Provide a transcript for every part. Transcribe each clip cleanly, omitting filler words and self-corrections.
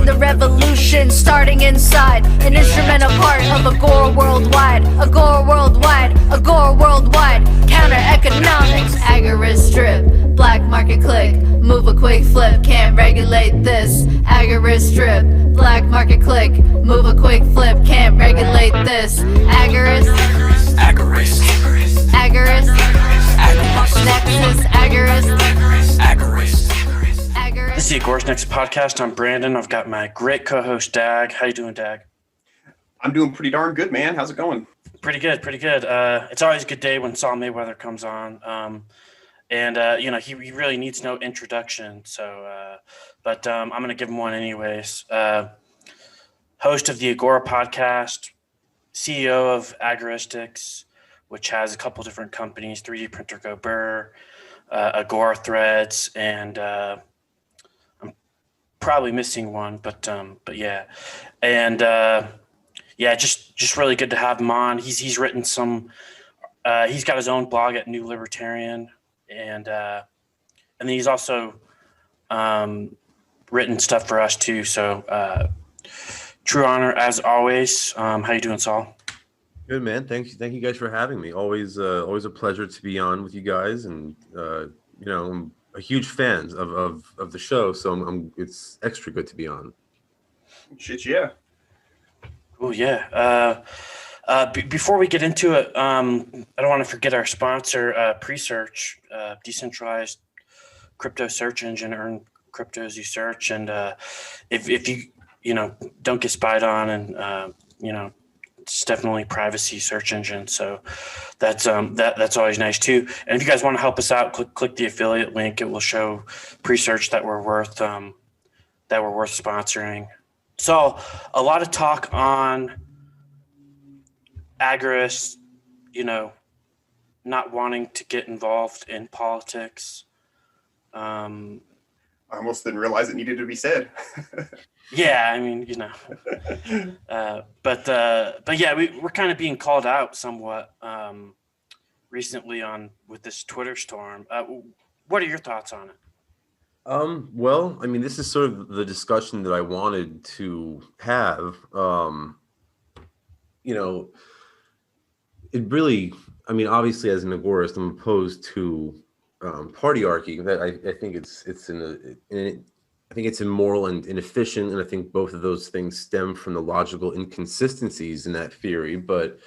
join the revolution starting inside. An instrumental part of Agora worldwide. Agora worldwide, Agora worldwide. Counter economics, Agorist strip. Black market click, move a quick flip. Can't regulate this, Agorist strip. Black market click, move a quick flip. Can't regulate this, Agorist. Agorist. Agorist. Nexus, Agorist. Agorist. Agorist. This is the Agorist Nexus podcast. I'm Brandon. I've got my great co-host Dag. How you doing, Dag? I'm doing pretty darn good, man. How's it going? Pretty good. It's always a good day when Sal Mayweather comes on. He really needs no introduction. So, but I'm going to give him one anyways. Host of the Agora podcast, CEO of Agorist, which has a couple different companies, 3D Printer Go BRRr, Agora Threads, and I'm probably missing one, but yeah. And just really good to have him on. He's written some, he's got his own blog at New Libertarian, and then he's also written stuff for us too. So true honor as always. How you doing, Saul? Good, man. Thank you guys for having me. Always a pleasure to be on with you guys, and I'm a huge fan of the show, so it's extra good to be on. Shit, yeah. Oh yeah. Before we get into it, I don't want to forget our sponsor, Presearch, Decentralized crypto search engine. Earn crypto as you search, and if you don't get spied on, and it's definitely privacy search engine. So that's always nice too. And if you guys want to help us out, click the affiliate link. It will show Presearch that we're worth sponsoring. So a lot of talk on Agorist, not wanting to get involved in politics. I almost didn't realize it needed to be said. Yeah, I mean, but yeah, we're kind of being called out somewhat recently with this Twitter storm. What are your thoughts on it? Well, I mean, this is sort of the discussion that I wanted to have. It really, I mean, obviously as an agorist, I'm opposed to partyarchy. That I think I think it's immoral and inefficient, and I think both of those things stem from the logical inconsistencies in that theory. But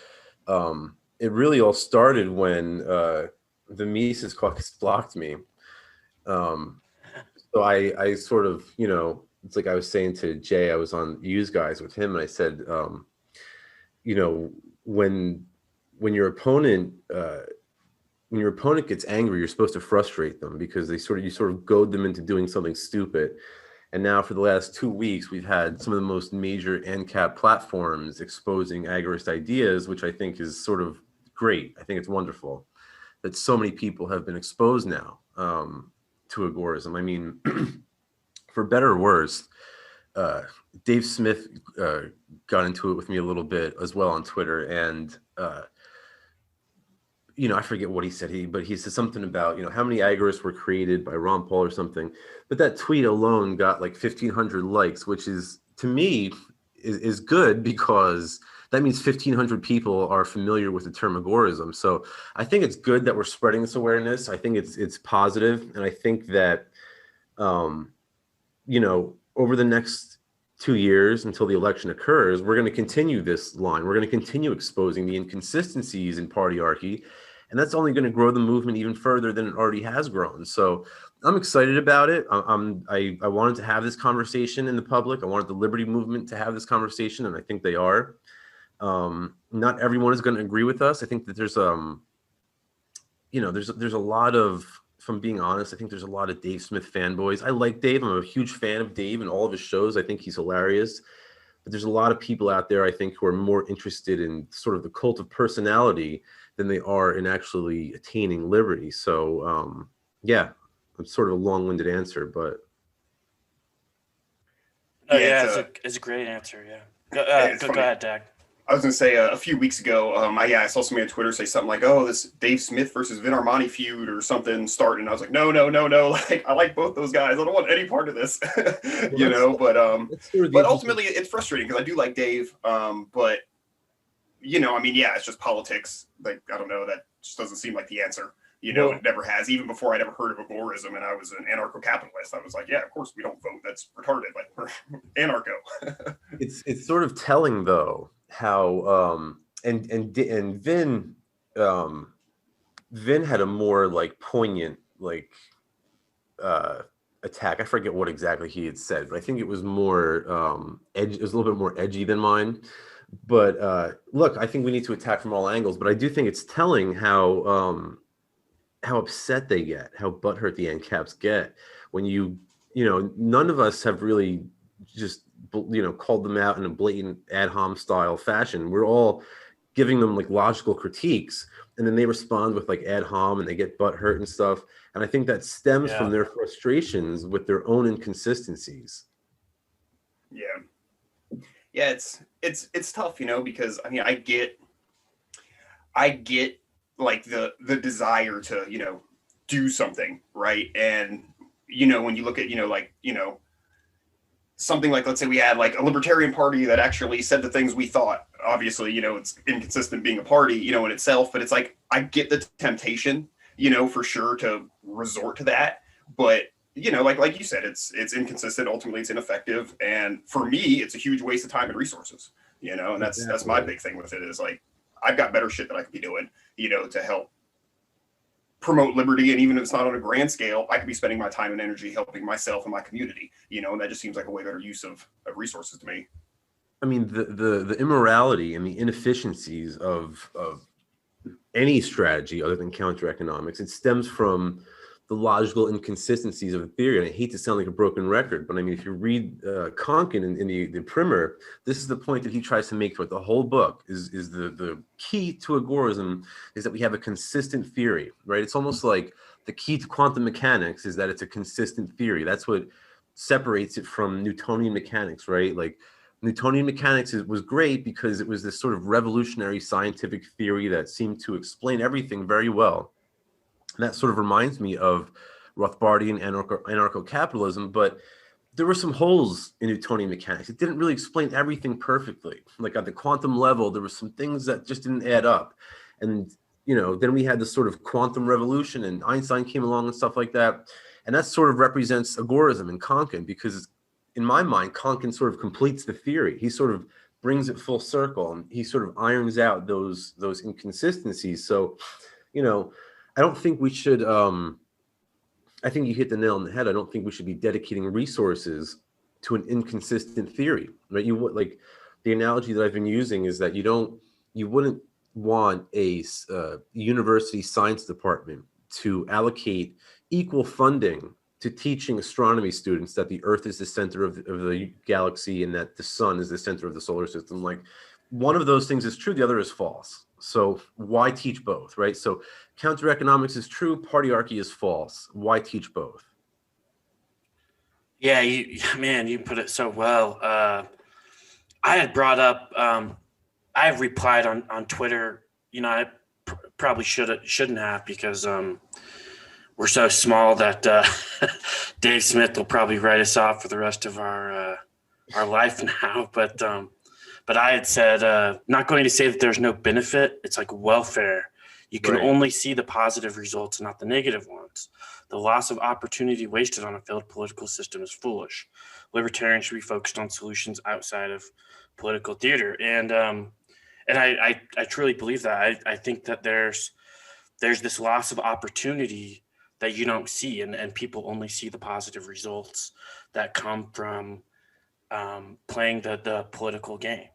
it really all started when the Mises caucus blocked me. So I sort of, it's like I was saying to Jay, I was on Use Guys with him, and I said, when your opponent gets angry, you're supposed to frustrate them, because you sort of goad them into doing something stupid. And now for the last 2 weeks, we've had some of the most major ANCAP platforms exposing agorist ideas, which I think is sort of great. I think it's wonderful that so many people have been exposed now to agorism. I mean, for better or worse, Dave Smith got into it with me a little bit as well on Twitter, and I forget what he said. But he said something about, how many agorists were created by Ron Paul or something. But that tweet alone got like 1,500 likes, which is, to me, is good, because that means 1,500 people are familiar with the term agorism. So I think it's good that we're spreading this awareness. I think it's positive, and I think that over the next 2 years until the election occurs, we're going to continue this line. We're going to continue exposing the inconsistencies in partyarchy, and that's only going to grow the movement even further than it already has grown. So I'm excited about it. I wanted to have this conversation in the public. I wanted the Liberty movement to have this conversation, and I think they are. Not everyone is going to agree with us. I think that there's a lot of, if I'm being honest, I think there's a lot of Dave Smith fanboys. I like Dave. I'm a huge fan of Dave and all of his shows. I think he's hilarious. But there's a lot of people out there, I think, who are more interested in sort of the cult of personality than they are in actually attaining liberty. So, yeah, it's sort of a long-winded answer, but. Oh, yeah, it's a great answer, yeah. Go ahead, Dag. I was going to say a few weeks ago, I saw somebody on Twitter say something like, "Oh, this Dave Smith versus Vin Armani feud or something starting." And I was like, "No, no, no, no! Like, I like both those guys. I don't want any part of this." You know. But ultimately, it's frustrating because I do like Dave. But you know, I mean, yeah, it's just politics. Like, I don't know. That just doesn't seem like the answer. You know, it never has. Even before I'd ever heard of agorism and I was an anarcho-capitalist, I was like, yeah, of course we don't vote. That's retarded. Like, we're anarcho. It's sort of telling though how and Vin Vin had a more like poignant like attack. I forget what exactly he had said, but I think it was more edgy. It was a little bit more edgy than mine. But look, I think we need to attack from all angles. But I do think it's telling how upset they get, how butthurt the ANCAPs get when you know, none of us have really just, you know, called them out in a blatant ad hom style fashion. We're all giving them like logical critiques, and then they respond with like ad hom and they get butthurt and stuff. And I think that stems from their frustrations with their own inconsistencies. Yeah, it's tough, you know, because I mean, I get like the desire to, you know, do something, right? And you know, when you look at, you know, like, you know, something like, let's say we had like a libertarian party that actually said the things we thought. Obviously, you know, it's inconsistent being a party, you know, in itself, but it's like I get the temptation, you know, for sure to resort to that, but you know, like you said, it's inconsistent. Ultimately, it's ineffective, and for me, it's a huge waste of time and resources. You know, and that's my big thing with it is like I've got better shit that I could be doing, you know, to help promote liberty. And even if it's not on a grand scale, I could be spending my time and energy helping myself and my community, you know, and that just seems like a way better use of resources to me. I mean, the immorality and the inefficiencies of any strategy other than counter economics, it stems from the logical inconsistencies of the theory. And I hate to sound like a broken record, but I mean, if you read Konkin in the primer, this is the point that he tries to make throughout the whole book is the key to agorism is that we have a consistent theory, right? It's almost like the key to quantum mechanics is that it's a consistent theory. That's what separates it from Newtonian mechanics, right? Like Newtonian mechanics was great because it was this sort of revolutionary scientific theory that seemed to explain everything very well. And that sort of reminds me of Rothbardian anarcho-capitalism, but there were some holes in Newtonian mechanics. It didn't really explain everything perfectly. Like at the quantum level, there were some things that just didn't add up. And, you know, then we had this sort of quantum revolution and Einstein came along and stuff like that. And that sort of represents agorism in Konkin because in my mind, Konkin sort of completes the theory. He sort of brings it full circle and he sort of irons out those inconsistencies. So, you know, I don't think we should, I think you hit the nail on the head. I don't think we should be dedicating resources to an inconsistent theory, right? You would like the analogy that I've been using is that you wouldn't want a university science department to allocate equal funding to teaching astronomy students that the Earth is the center of the galaxy and that the sun is the center of the solar system. Like one of those things is true, the other is false. So why teach both, right? So counter economics is true, partyarchy is false. Why teach both? Yeah, you put it so well. I had brought up, I replied on Twitter. You know, I probably shouldn't have because we're so small that Dave Smith will probably write us off for the rest of our life now. But I had said, not going to say that there's no benefit. It's like welfare. You can only see the positive results and not the negative ones. The loss of opportunity wasted on a failed political system is foolish. Libertarians should be focused on solutions outside of political theater. And I truly believe that. I think that there's this loss of opportunity that you don't see, and people only see the positive results that come from playing the political game.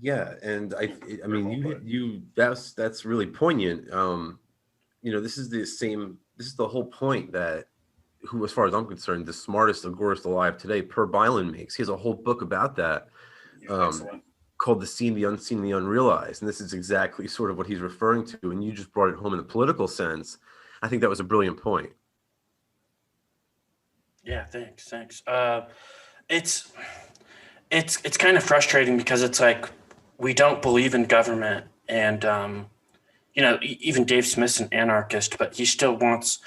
Yeah, and I mean, that's really poignant. You know, this is the whole point that who, as far as I'm concerned, the smartest agorist alive today, Per Bylan makes. He has a whole book about that, called "The Seen, the Unseen, the Unrealized," and this is exactly sort of what he's referring to. And you just brought it home in a political sense. I think that was a brilliant point. Yeah, thanks. It's kind of frustrating because it's like we don't believe in government, and even Dave Smith's an anarchist, but he still wants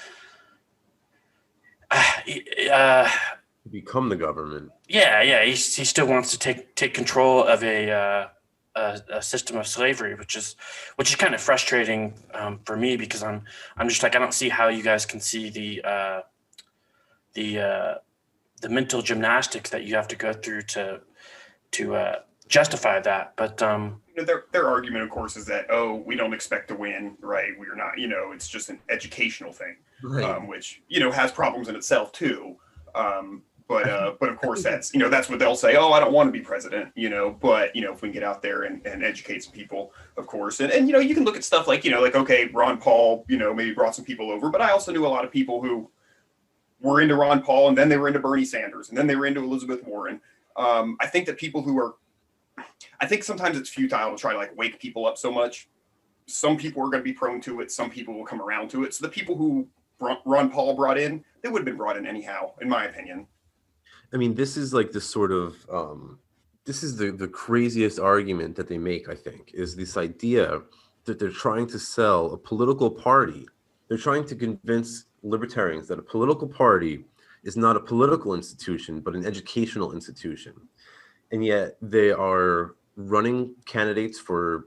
Become the government. yeah, he still wants to take control of a system of slavery, which is kind of frustrating for me, because I'm just like, I don't see how you guys can see the mental gymnastics that you have to go through to justify that. But their argument, of course, is that, oh, we don't expect to win, right? We're not, it's just an educational thing, Right. which has problems in itself too. But of course, that's that's what they'll say. Oh, I don't want to be president, But if we can get out there and educate some people, of course, and you can look at stuff like okay, Ron Paul, maybe brought some people over, but I also knew a lot of people who were into Ron Paul, and then they were into Bernie Sanders, and then they were into Elizabeth Warren. I think that I think sometimes it's futile to try to wake people up so much. Some people are going to be prone to it. Some people will come around to it. So the people who Ron Paul brought in, they would have been brought in anyhow, in my opinion. I mean, this is like the sort of this is the craziest argument that they make, I think, is this idea that they're trying to sell a political party. They're trying to convince libertarians that a political party is not a political institution, but an educational institution. And yet they are running candidates for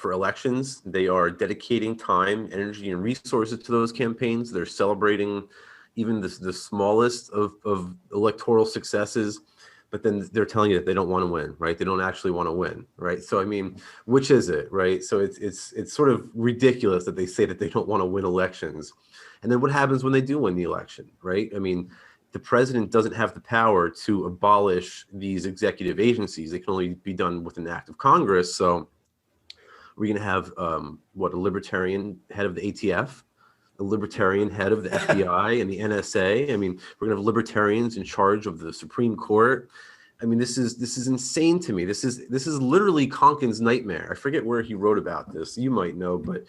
elections. They are dedicating time, energy, and resources to those campaigns. They're celebrating even the smallest of electoral successes, but then they're telling you that they don't want to win, right? They don't actually want to win, right? So I mean, which is it, right? So it's sort of ridiculous that they say that they don't want to win elections, and then what happens when they do win the election, right? I mean, the president doesn't have the power to abolish these executive agencies. They can only be done with an act of Congress. So we're going to have a libertarian head of the ATF, a libertarian head of the FBI and the NSA. I mean, we're gonna have libertarians in charge of the Supreme Court. I mean, this is insane to me. This is literally Konkin's nightmare. I forget where he wrote about this. You might know, but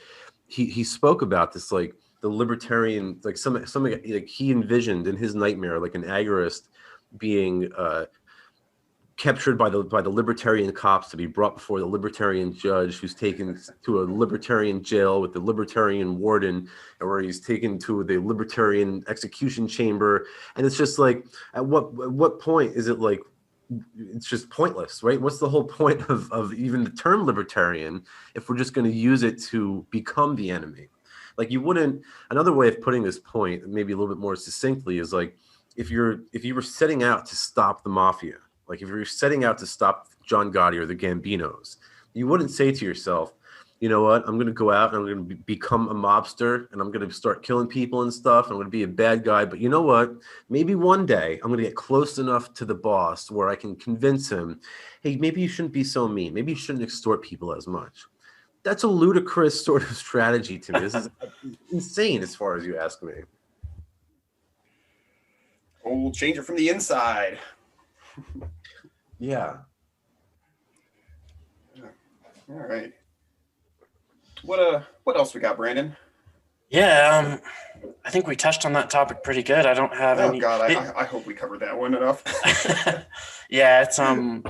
he spoke about this, like the libertarian, like something like he envisioned in his nightmare, like an agorist being captured by the libertarian cops to be brought before the libertarian judge, who's taken to a libertarian jail with the libertarian warden, and where he's taken to the libertarian execution chamber. And it's just like, at what point is it like, it's just pointless, right? What's the whole point of even the term libertarian if we're just going to use it to become the enemy? Like, you wouldn't, another way of putting this point, maybe a little bit more succinctly, is like, if you were setting out to stop the mafia, like if you're setting out to stop John Gotti or the Gambinos, you wouldn't say to yourself, you know what, I'm going to go out and I'm going to become a mobster and I'm going to start killing people and stuff. I'm going to be a bad guy. But you know what, maybe one day I'm going to get close enough to the boss where I can convince him, hey, maybe you shouldn't be so mean. Maybe you shouldn't extort people as much. That's a ludicrous sort of strategy to me. This is insane as far as you ask me. Oh, we'll change it from the inside. Yeah. All right. What else we got, Brandon? Yeah, I think we touched on that topic pretty good. I don't have any. Oh God, I hope we covered that one enough. Yeah, it's something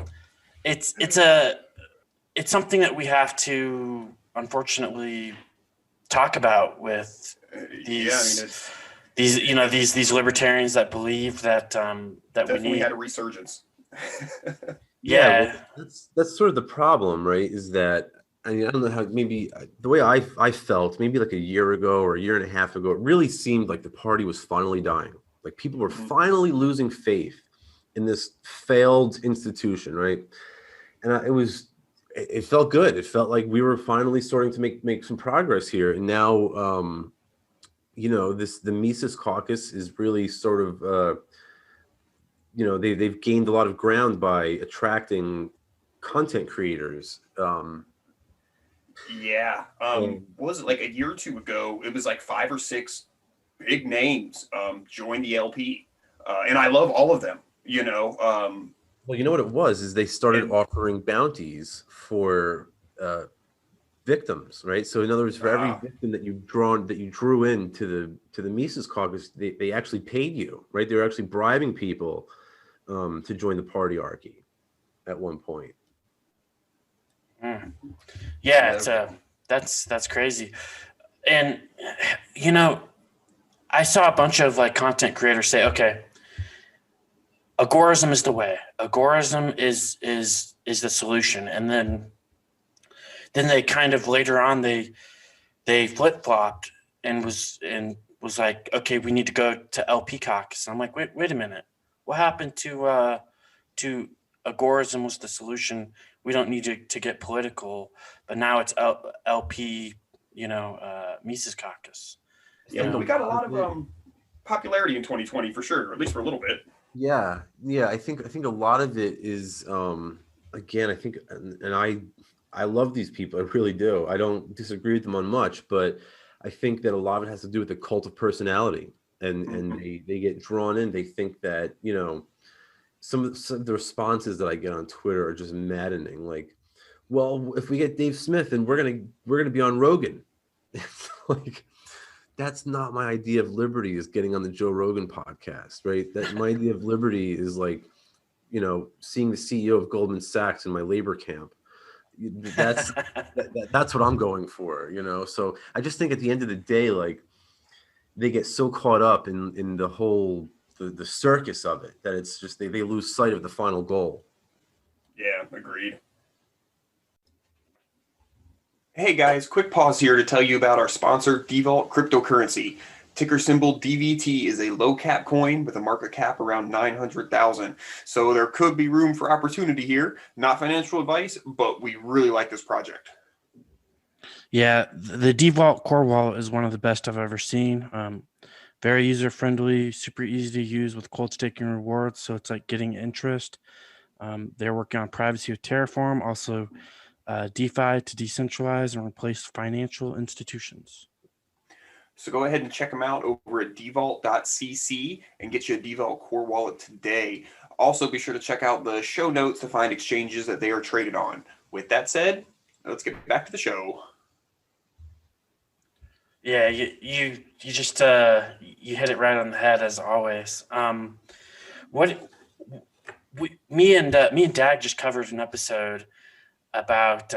that we have to unfortunately talk about with these. These libertarians that believe that we had a resurgence. Yeah, well, that's sort of the problem, right? Is that, I mean, I don't know how, maybe the way I felt maybe like a year ago or a year and a half ago, it really seemed like the party was finally dying. Like people were finally losing faith in this failed institution, right? And it felt good. It felt like we were finally starting to make some progress here. And now, the Mises caucus is really sort of, they've gained a lot of ground by attracting content creators. What was it, like a year or two ago? It was like 5 or 6 big names joined the LP, and I love all of them. Well, you know what it was is they started offering bounties for victims, right? So in other words, for every victim that you drew into the Mises caucus, they actually paid you, right? They were actually bribing people to join the partyarchy at one point. Yeah, it's that's crazy. And you know, I saw a bunch of like content creators say, okay, agorism is the way. Agorism is the solution. And then they kind of later on they flip-flopped and was like, okay, we need to go to LP caucus. I'm like, wait a minute. What happened to agorism was the solution. We don't need to get political, but now it's LP, Mises caucus. Yeah, we got a lot of popularity in 2020 for sure, at least for a little bit. Yeah. I think a lot of it is again, I think, and I love these people. I really do. I don't disagree with them on much, but I think that a lot of it has to do with the cult of personality, and they get drawn in. They think that, some of the responses that I get on Twitter are just maddening. Like, well, if we get Dave Smith, and we're gonna be on Rogan. It's like, that's not my idea of liberty, is getting on the Joe Rogan podcast, right? That my idea of liberty is like, seeing the CEO of Goldman Sachs in my labor camp. That's that's what I'm going for, So I just think at the end of the day, like, they get so caught up in the whole the circus of it that it's just they lose sight of the final goal. Yeah, agreed. Hey guys, quick pause here to tell you about our sponsor, Devault Cryptocurrency. Ticker symbol DVT is a low cap coin with a market cap around 900,000. So there could be room for opportunity here. Not financial advice, but we really like this project. Yeah, the Devault core wallet is one of the best I've ever seen. Very user friendly, super easy to use with cold staking rewards. So it's like getting interest. They're working on privacy with Terraform, also DeFi to decentralize and replace financial institutions. So go ahead and check them out over at devault.cc and get you a Devault core wallet today. Also, be sure to check out the show notes to find exchanges that they are traded on. With that said, let's get back to the show. Yeah, you just you hit it right on the head as always. Me and Dag just covered an episode about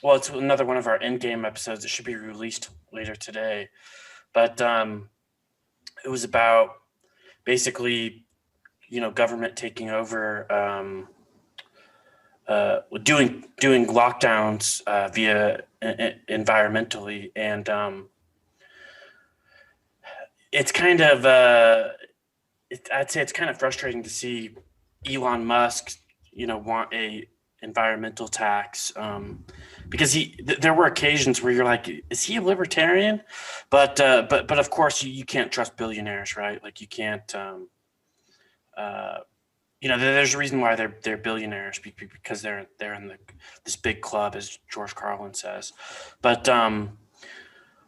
it's another one of our in-game episodes. It should be released later today, but it was about basically government taking over, doing lockdowns via environmentally, and it's kind of I'd say it's kind of frustrating to see Elon Musk want a environmental tax, because there were occasions where you're like, is he a libertarian? But of course you can't trust billionaires, right? Like you can't there's a reason why they're billionaires, because they're in this big club, as George Carlin says. But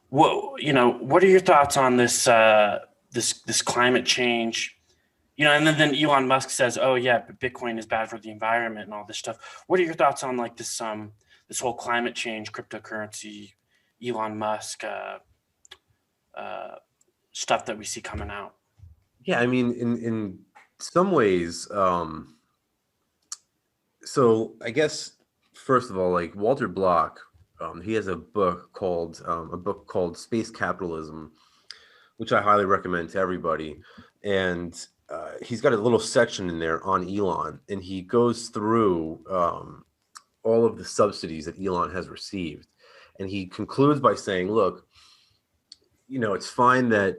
what are your thoughts on this this climate change? And then Elon Musk says, "Oh yeah, Bitcoin is bad for the environment and all this stuff." What are your thoughts on like this whole climate change, cryptocurrency, Elon Musk stuff that we see coming out? Yeah, I mean, in some ways, so I guess first of all, like Walter Block, he has a book called Space Capitalism, which I highly recommend to everybody, and he's got a little section in there on Elon, and he goes through all of the subsidies that Elon has received, and he concludes by saying, look, it's fine that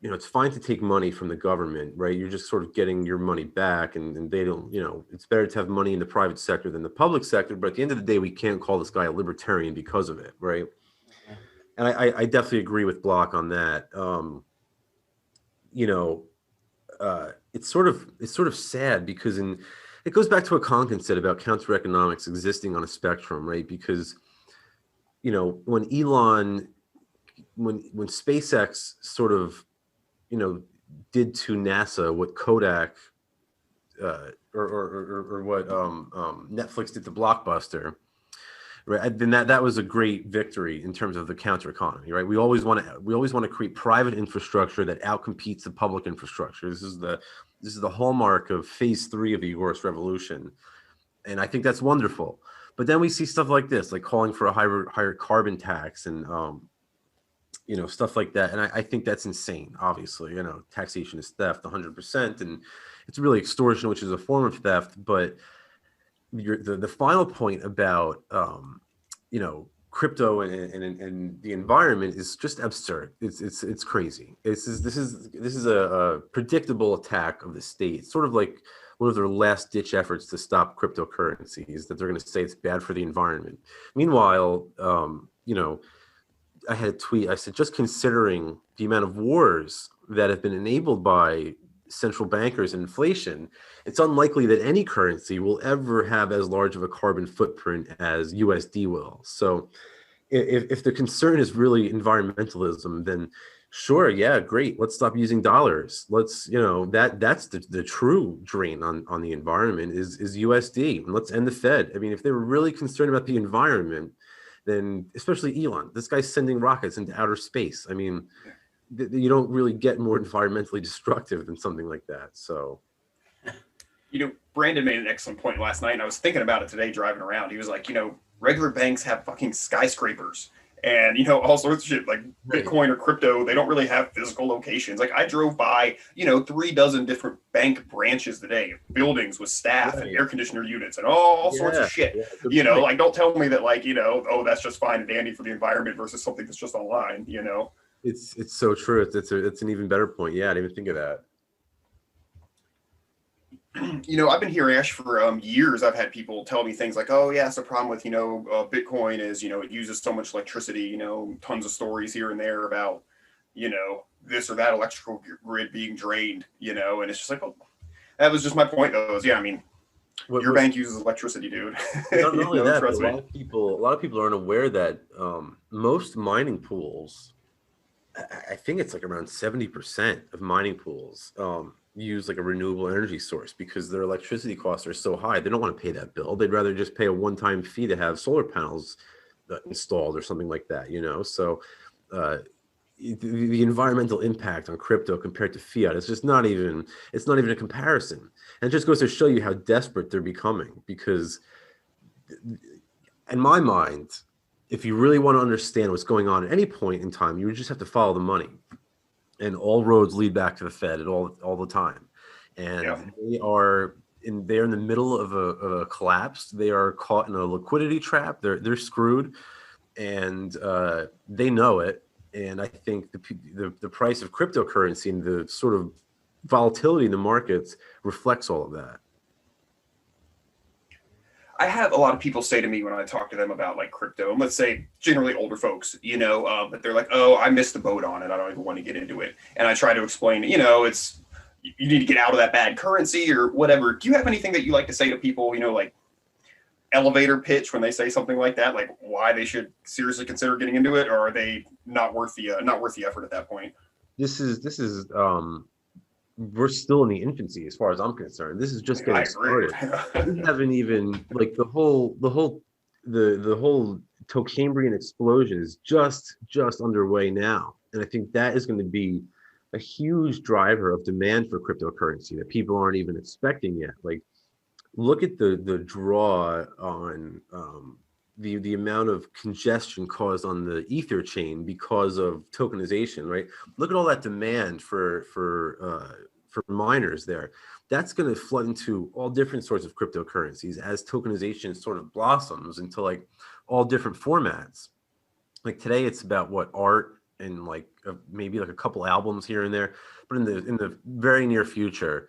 it's fine to take money from the government, right? You're just sort of getting your money back, and they don't, it's better to have money in the private sector than the public sector, but at the end of the day, we can't call this guy a libertarian because of it, right? And I definitely agree with Block on that. It's sort of sad, because it goes back to what Conkin said about counter economics existing on a spectrum, right? Because when SpaceX sort of did to NASA what Kodak or what Netflix did to Blockbuster, right? Then that was a great victory in terms of the counter economy, right? We always want to create private infrastructure that outcompetes the public infrastructure. This is the hallmark of phase 3 of the Agorist revolution. And I think that's wonderful. But then we see stuff like this, like calling for a higher carbon tax and, stuff like that. And I think that's insane. Obviously, taxation is theft 100%. And it's really extortion, which is a form of theft. But the final point about, crypto and the environment is just absurd. It's crazy. This is a predictable attack of the state. It's sort of like one of their last ditch efforts to stop cryptocurrencies, that they're going to say it's bad for the environment. Meanwhile, I had a tweet. I said, just considering the amount of wars that have been enabled by central bankers and inflation, it's unlikely that any currency will ever have as large of a carbon footprint as USD will. So if the concern is really environmentalism, then sure, yeah, great. Let's stop using dollars. Let's, that's the true drain on the environment is USD. And let's end the Fed. I mean, if they were really concerned about the environment, then especially Elon, this guy's sending rockets into outer space. I mean, you don't really get more environmentally destructive than something like that. So, Brandon made an excellent point last night, and I was thinking about it today driving around. He was like, regular banks have fucking skyscrapers and, all sorts of shit like Bitcoin or crypto. They don't really have physical locations. Like I drove by, 3 dozen different bank branches today, buildings with staff and air conditioner units and all sorts of shit. Like don't tell me that that's just fine and dandy for the environment versus something that's just online, It's so true. It's an even better point. Yeah, I didn't even think of that. I've been hearing Ash for years. I've had people tell me things like, "Oh, yeah, it's the problem with Bitcoin is it uses so much electricity." Tons of stories here and there about this or that electrical grid being drained. And it's just like, well, that was just my point. Though, is your bank uses electricity, dude. Not only that, but a lot of people aren't aware that most mining pools, I think it's like around 70% of mining pools use like a renewable energy source because their electricity costs are so high. They don't want to pay that bill. They'd rather just pay a one-time fee to have solar panels installed or something like that, So the environmental impact on crypto compared to fiat is just not even a comparison. And it just goes to show you how desperate they're becoming, because in my mind, if you really want to understand what's going on at any point in time, you just have to follow the money. And all roads lead back to the Fed at all the time. And they're in the middle of a collapse. They are caught in a liquidity trap. They're screwed, and they know it. And I think the price of cryptocurrency and the sort of volatility in the markets reflects all of that. I have a lot of people say to me when I talk to them about crypto, and let's say generally older folks, but they're like, "Oh, I missed the boat on it. I don't even want to get into it." And I try to explain, it's you need to get out of that bad currency or whatever. Do you have anything that you like to say to people, elevator pitch when they say something like that, like why they should seriously consider getting into it, or are they not worth the effort at that point? This is we're still in the infancy as far as I'm concerned. This is just getting started. We haven't even the whole Tocambrian explosion is just underway now. And I think that is going to be a huge driver of demand for cryptocurrency that people aren't even expecting yet. Look at the draw on the amount of congestion caused on the Ether chain because of tokenization, right? Look at all that demand for miners there. That's going to flood into all different sorts of cryptocurrencies as tokenization sort of blossoms into all different formats. Today, it's about art and maybe a couple albums here and there, but in the very near future,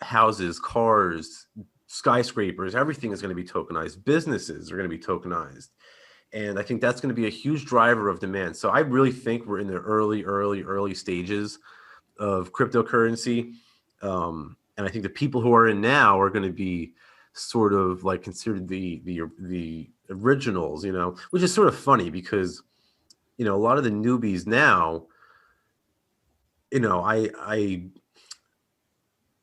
houses, cars, skyscrapers, everything is going to be tokenized. Businesses are going to be tokenized. And I think that's going to be a huge driver of demand. So I really think we're in the early stages of cryptocurrency. And I think the people who are in now are going to be sort of considered the originals, which is sort of funny because, a lot of the newbies now,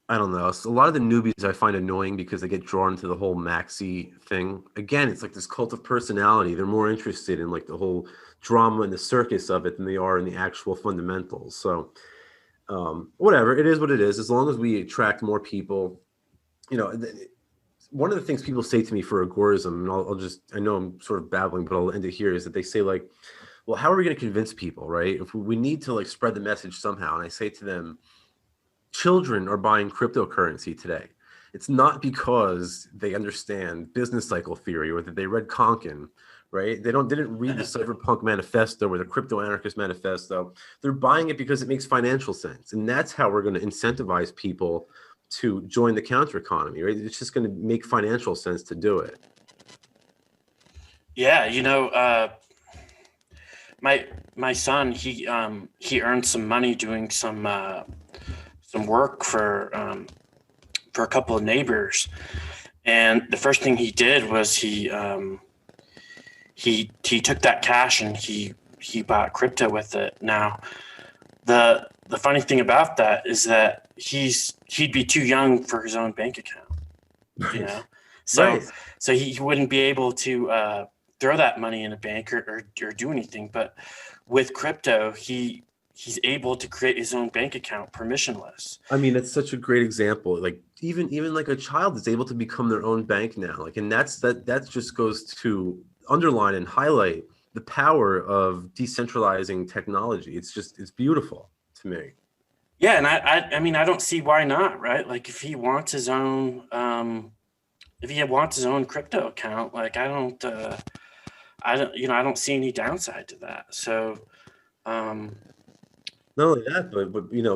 I don't know. So a lot of the newbies I find annoying because they get drawn into the whole maxi thing. Again, it's this cult of personality. They're more interested in the whole drama and the circus of it than they are in the actual fundamentals. So whatever, it is what it is. As long as we attract more people, one of the things people say to me for agorism, and I know I'm sort of babbling, but I'll end it here, is that they say like, well, how are we going to convince people, right? If we need to like spread the message somehow. And I say to them, children are buying cryptocurrency today. It's not because they understand business cycle theory or that they read Konkin, right? They didn't read the Cypherpunk Manifesto or the Crypto Anarchist Manifesto. They're buying it because it makes financial sense. And that's how we're going to incentivize people to join the counter economy, right? It's just going to make financial sense to do it. Yeah, my son, he earned some money doing some work for a couple of neighbors, and the first thing he did was he took that cash and he bought crypto with it. Now, the funny thing about that is that he'd be too young for his own bank account, so he wouldn't be able to throw that money in a bank or do anything. But with crypto, he's able to create his own bank account permissionless. I mean, that's such a great example. Like even like a child is able to become their own bank now. Like, and that just goes to underline and highlight the power of decentralizing technology. It's beautiful to me. Yeah, and I mean, I don't see why not, right? Like if he wants his own crypto account, like I don't see any downside to that. So not only that, but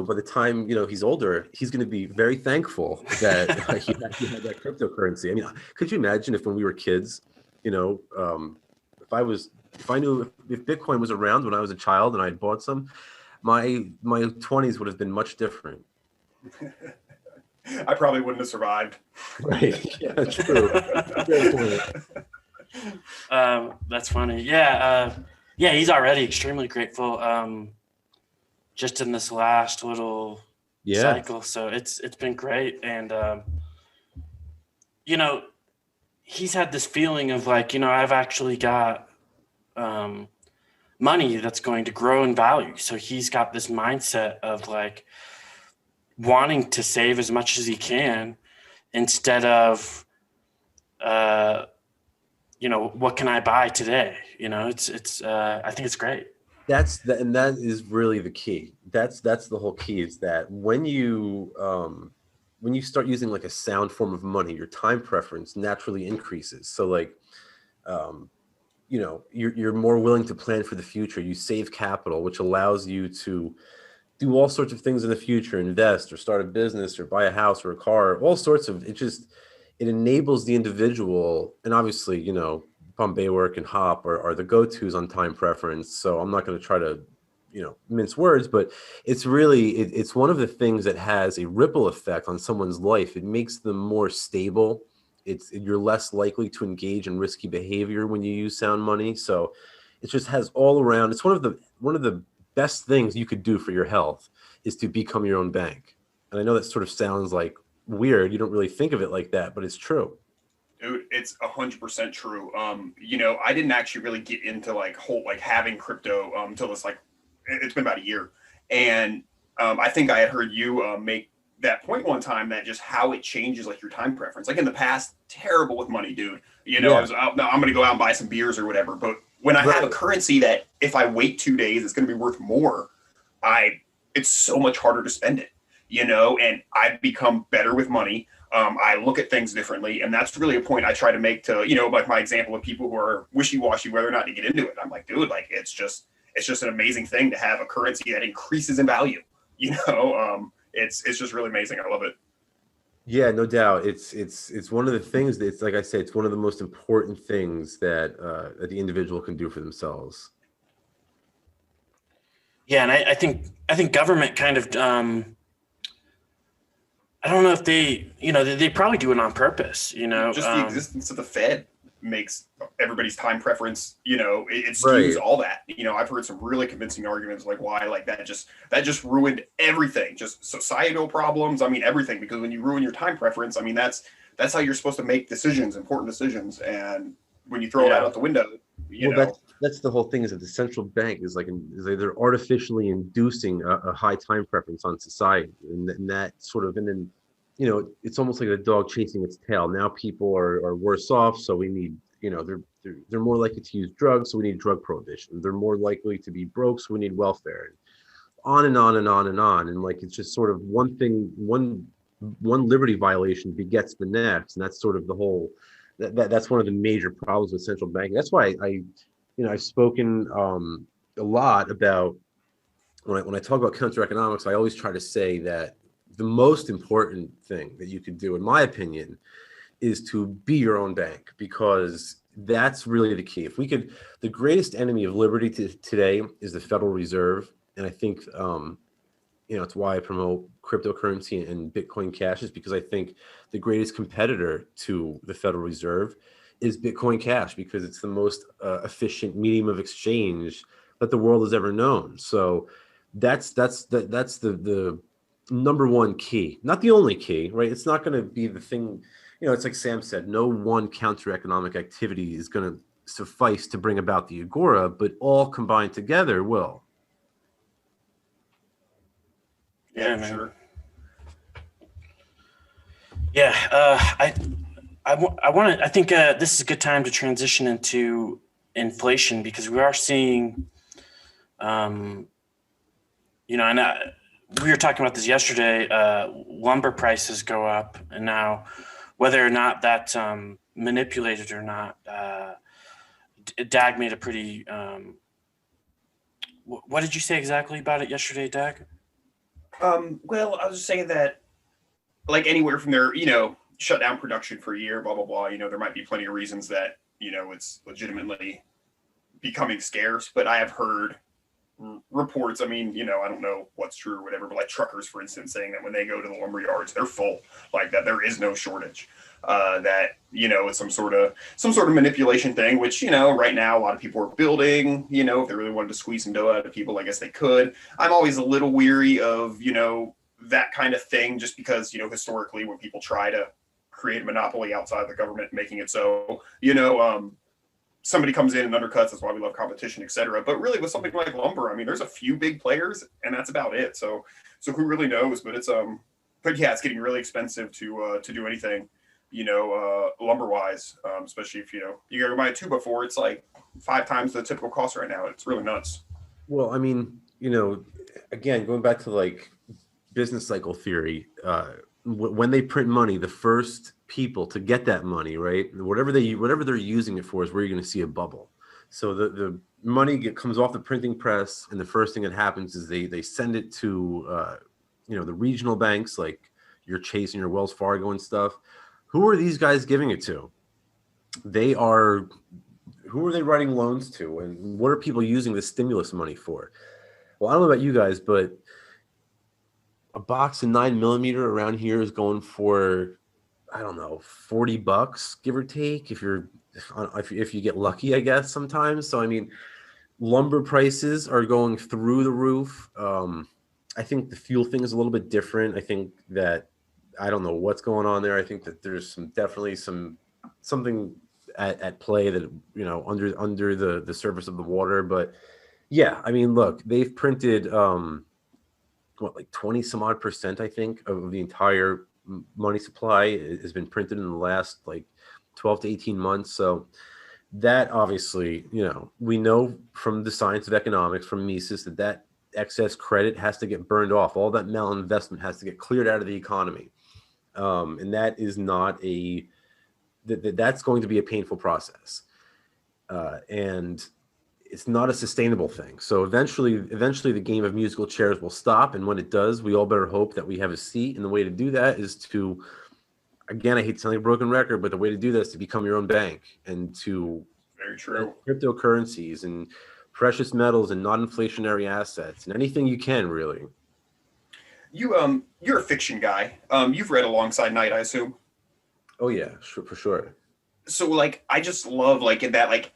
by the time he's older, he's going to be very thankful that he had that cryptocurrency. I mean, could you imagine if when we were kids, if Bitcoin was around when I was a child and I had bought some, my 20s would have been much different. I probably wouldn't have survived. Right. Yeah, true. That's funny. Yeah. He's already extremely grateful. Just in this last little cycle. So it's been great. And, he's had this feeling of like, I've actually got money that's going to grow in value. So he's got this mindset of like wanting to save as much as he can instead of, what can I buy today? I think it's great. And that is really the key. That's the whole key, is that when you start using like a sound form of money, your time preference naturally increases. So like, you're more willing to plan for the future. You save capital, which allows you to do all sorts of things in the future, invest or start a business or buy a house or a car, all sorts of, it enables the individual. And obviously, Bombay work and Hop are the go-tos on time preference. So I'm not going to try to, mince words, but it's really, it's one of the things that has a ripple effect on someone's life. It makes them more stable. You're less likely to engage in risky behavior when you use sound money. So it just has all around. It's one of the best things you could do for your health is to become your own bank. And I know that sort of sounds like weird. You don't really think of it like that, but it's true. Dude, it's 100% true. I didn't actually really get into having crypto until it's been about a year. And I think I had heard you make that point one time, that just how it changes like your time preference. Like in the past, terrible with money, dude. I was out, no, I'm going to go out and buy some beers or whatever. But when I have a currency that if I wait 2 days, it's going to be worth more, it's so much harder to spend it, and I've become better with money. I look at things differently, and that's really a point I try to make to, like my example of people who are wishy-washy whether or not to get into it. I'm like, dude, like it's just an amazing thing to have a currency that increases in value. It's just really amazing. I love it. Yeah, no doubt. It's one of the things that, it's like I said, it's one of the most important things that the individual can do for themselves. Yeah, and I think government kind of I don't know if they probably do it on purpose, Just the existence of the Fed makes everybody's time preference, it skews all that. I've heard some really convincing arguments like why like that just ruined everything, just societal problems. I mean, everything, because when you ruin your time preference, I mean, that's how you're supposed to make decisions, important decisions. And when you throw that out the window, that's the whole thing, is that the central bank is they're artificially inducing a high time preference on society, and that sort of, and then it's almost like a dog chasing its tail. Now people are worse off, so we need, they're more likely to use drugs, so we need drug prohibition. They're more likely to be broke, so we need welfare. On and on and on and on. And like, it's just sort of one thing, one liberty violation begets the next. And that's sort of the whole, that's one of the major problems with central banking. That's why I've spoken a lot about, when I talk about counter economics, I always try to say that the most important thing that you could do, in my opinion, is to be your own bank, because that's really the key. If we could, the greatest enemy of liberty today is the Federal Reserve. And I think, it's why I promote cryptocurrency and Bitcoin Cash, is because I think the greatest competitor to the Federal Reserve is Bitcoin Cash, because it's the most efficient medium of exchange that the world has ever known. So that's the number one key, not the only key, right? It's not going to be the thing, it's like Sam said, no one counter economic activity is going to suffice to bring about the Agora, but all combined together will. Yeah, sure. Yeah, I think this is a good time to transition into inflation, because we are seeing, and we were talking about this yesterday, lumber prices go up, and now whether or not that's manipulated or not, Dag made a pretty, what did you say exactly about it yesterday, Dag? Well, I was just saying that, like, anywhere from there, shut down production for a year, blah, blah, blah, there might be plenty of reasons that, it's legitimately becoming scarce, but I have heard reports, I don't know what's true or whatever, but like truckers, for instance, saying that when they go to the lumber yards, they're full, like that there is no shortage, that, it's some sort of manipulation thing, which, right now a lot of people are building, if they really wanted to squeeze some dough out of people, I guess they could. I'm always a little weary of, that kind of thing, just because, historically when people try to create a monopoly outside the government, making it so, somebody comes in and undercuts. That's why we love competition, et cetera. But really with something like lumber, there's a few big players and that's about it. So who really knows? But it's getting really expensive to do anything, lumber wise, especially if, you go to buy a 2x4, it's like 5 times the typical cost right now. It's really nuts. Well, again, going back to like business cycle theory, when they print money, the first people to get that money, right, whatever they're using it for, is where you're going to see a bubble. So the money comes off the printing press, and the first thing that happens is they send it to the regional banks, like your Chase and your Wells Fargo and stuff. Who are these guys giving it to? Who are they writing loans to, and what are people using the stimulus money for? Well, I don't know about you guys, but a box of 9mm around here is going for, I don't know, $40, give or take, if you get lucky, I guess, sometimes. So lumber prices are going through the roof. I think the fuel thing is a little bit different. I think that, I don't know what's going on there. I think that there's definitely something at play that, under the surface of the water. But yeah, look, they've printed like 20 some odd percent, I think, of the entire money supply has been printed in the last like 12 to 18 months. So that obviously, we know from the science of economics, from Mises, that excess credit has to get burned off. All that malinvestment has to get cleared out of the economy. And that is not that's going to be a painful process. And it's not a sustainable thing. So eventually the game of musical chairs will stop. And when it does, we all better hope that we have a seat. And the way to do that is to, again, I hate to sound like a broken record, but the way to do that is to become your own bank, and to very true cryptocurrencies and precious metals and non-inflationary assets and anything you can, really. You're a fiction guy. You've read Alongside Night, I assume. Oh yeah, sure, for sure. So like, I just love like in that, like,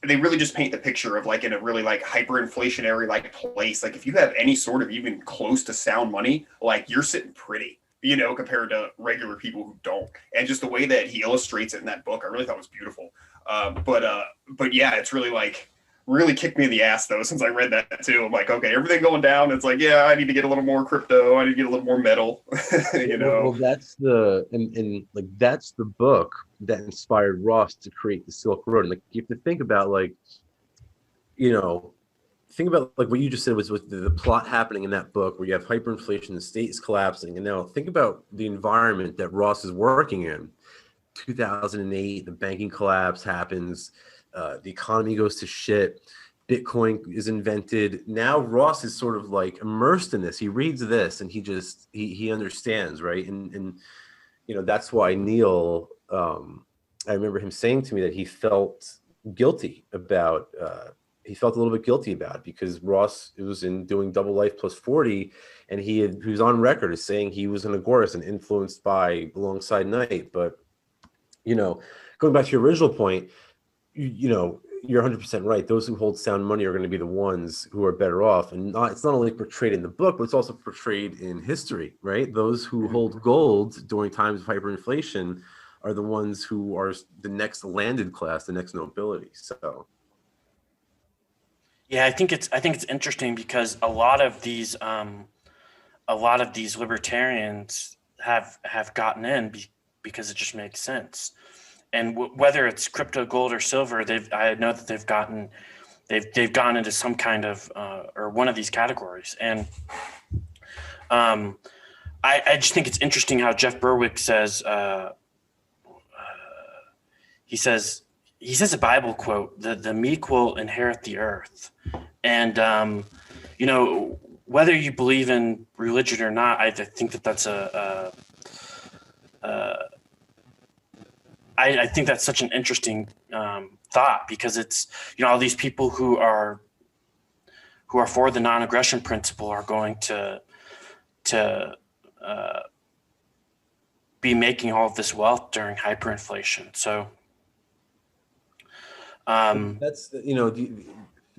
they really just paint the picture of like in a really like hyperinflationary like place. Like if you have any sort of even close to sound money, like you're sitting pretty, compared to regular people who don't. And just the way that he illustrates it in that book, I really thought was beautiful. But yeah, it's really like really kicked me in the ass though, since I read that too. I'm like, okay, everything going down. It's like, yeah, I need to get a little more crypto. I need to get a little more metal, you know? Well, that's and like that's the book that inspired Ross to create the Silk Road. And like you have to think about like, you know, think about like what you just said was with the plot happening in that book where you have hyperinflation, the state is collapsing. And now think about the environment that Ross is working in. 2008, the banking collapse happens, the economy goes to shit, Bitcoin is invented. Now Ross is sort of like immersed in this. He reads this and he understands, right? And you know, that's why Neil, I remember him saying to me that he felt guilty about he felt a little bit guilty about it because Ross was in doing Double Life plus 40, and he was on record as saying he was an agorist and influenced by alongside Knight. But you know, going back to your original point, you know, you're 100% right. Those who hold sound money are going to be the ones who are better off. And it's not only portrayed in the book, but it's also portrayed in history, right? Those who hold gold during times of hyperinflation are the ones who are the next landed class, the next nobility. So, yeah, I think it's interesting because a lot of these libertarians have gotten in because it just makes sense. And whether it's crypto, gold, or silver, I know that they've gone into some kind of or one of these categories. And I just think it's interesting how Jeff Berwick says he says a Bible quote: "The meek will inherit the earth." And you know, whether you believe in religion or not, I think that's I think that's such an interesting thought, because it's, you know, all these people who are for the non-aggression principle are going to be making all of this wealth during hyperinflation. So that's, you know,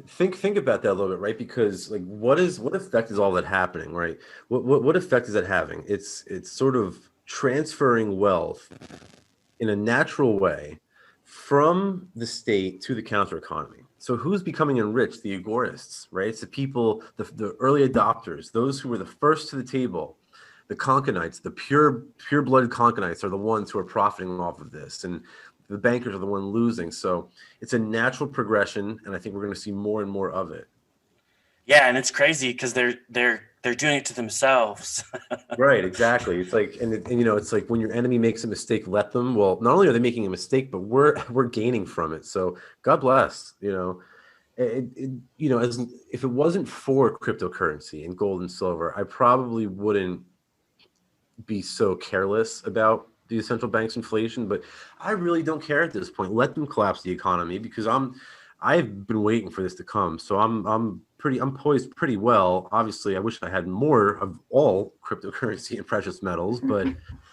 think about that a little bit, right? Because like, what effect is all that happening, right? What effect is that having? It's sort of transferring wealth in a natural way from the state to the counter economy. So who's becoming enriched? The agorists, right? It's the people, the early adopters, those who were the first to the table. The Conkanites, the pure-blooded Conkanites are the ones who are profiting off of this, and the bankers are the one losing. So it's a natural progression, and I think we're going to see more and more of it. Yeah, and it's crazy because they're doing it to themselves. Right, exactly. It's like, and you know, it's like when your enemy makes a mistake, let them. Well, not only are they making a mistake, but we're gaining from it. So God bless. You know, you know, as if it wasn't for cryptocurrency and gold and silver, I probably wouldn't be so careless about the central bank's inflation. But I really don't care at this point. Let them collapse the economy, because I've been waiting for this to come. So I'm poised pretty well. Obviously, I wish I had more of all cryptocurrency and precious metals, but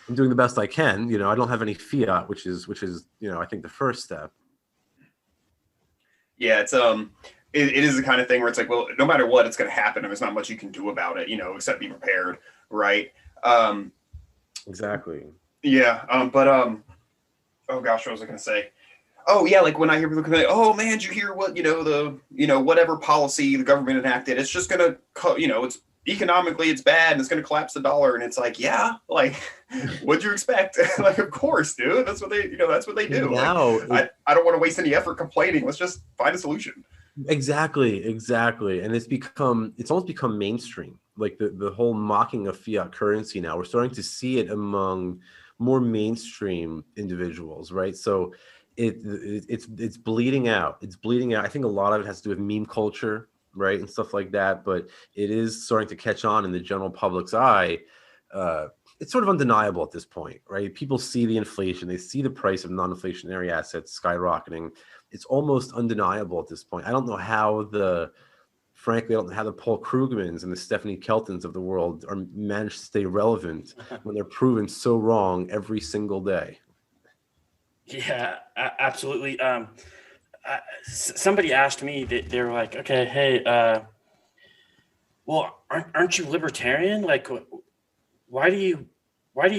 I'm doing the best I can. You know, I don't have any fiat, which is, you know, I think the first step. Yeah, it's it is the kind of thing where it's like, well, no matter what, it's going to happen, and there's not much you can do about it, you know, except be prepared, right? Exactly. Yeah, oh gosh, what was I going to say? Oh yeah, like when I hear people complain, oh man, did you hear what, whatever policy the government enacted? It's just gonna, it's economically it's bad and it's gonna collapse the dollar. And it's like, yeah, like what'd you expect? Like, of course, dude, that's what they do. Now, like, I don't want to waste any effort complaining. Let's just find a solution. Exactly. And it's almost become mainstream. Like the whole mocking of fiat currency now, we're starting to see it among more mainstream individuals, right? So it's bleeding out. It's bleeding out. I think a lot of it has to do with meme culture, right, and stuff like that. But it is starting to catch on in the general public's eye. It's sort of undeniable at this point, right? People see the inflation. They see the price of non-inflationary assets skyrocketing. It's almost undeniable at this point. I don't know how frankly, I don't know how the Paul Krugmans and the Stephanie Keltons of the world are managed to stay relevant when they're proven so wrong every single day. Yeah, absolutely. Somebody asked me, they were like, okay, hey, well, aren't you libertarian? Like, why do you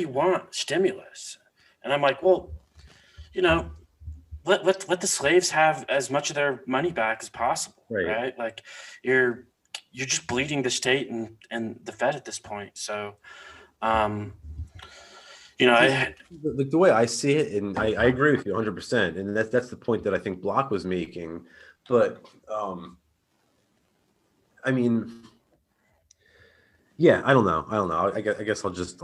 want stimulus? And I'm like, well, you know, let the slaves have as much of their money back as possible, right? Like you're just bleeding the state and the Fed at this point. So, the way I see it, and I agree with you 100%, and that's the point that I think Block was making. But I mean, yeah, I don't know. I guess I'll just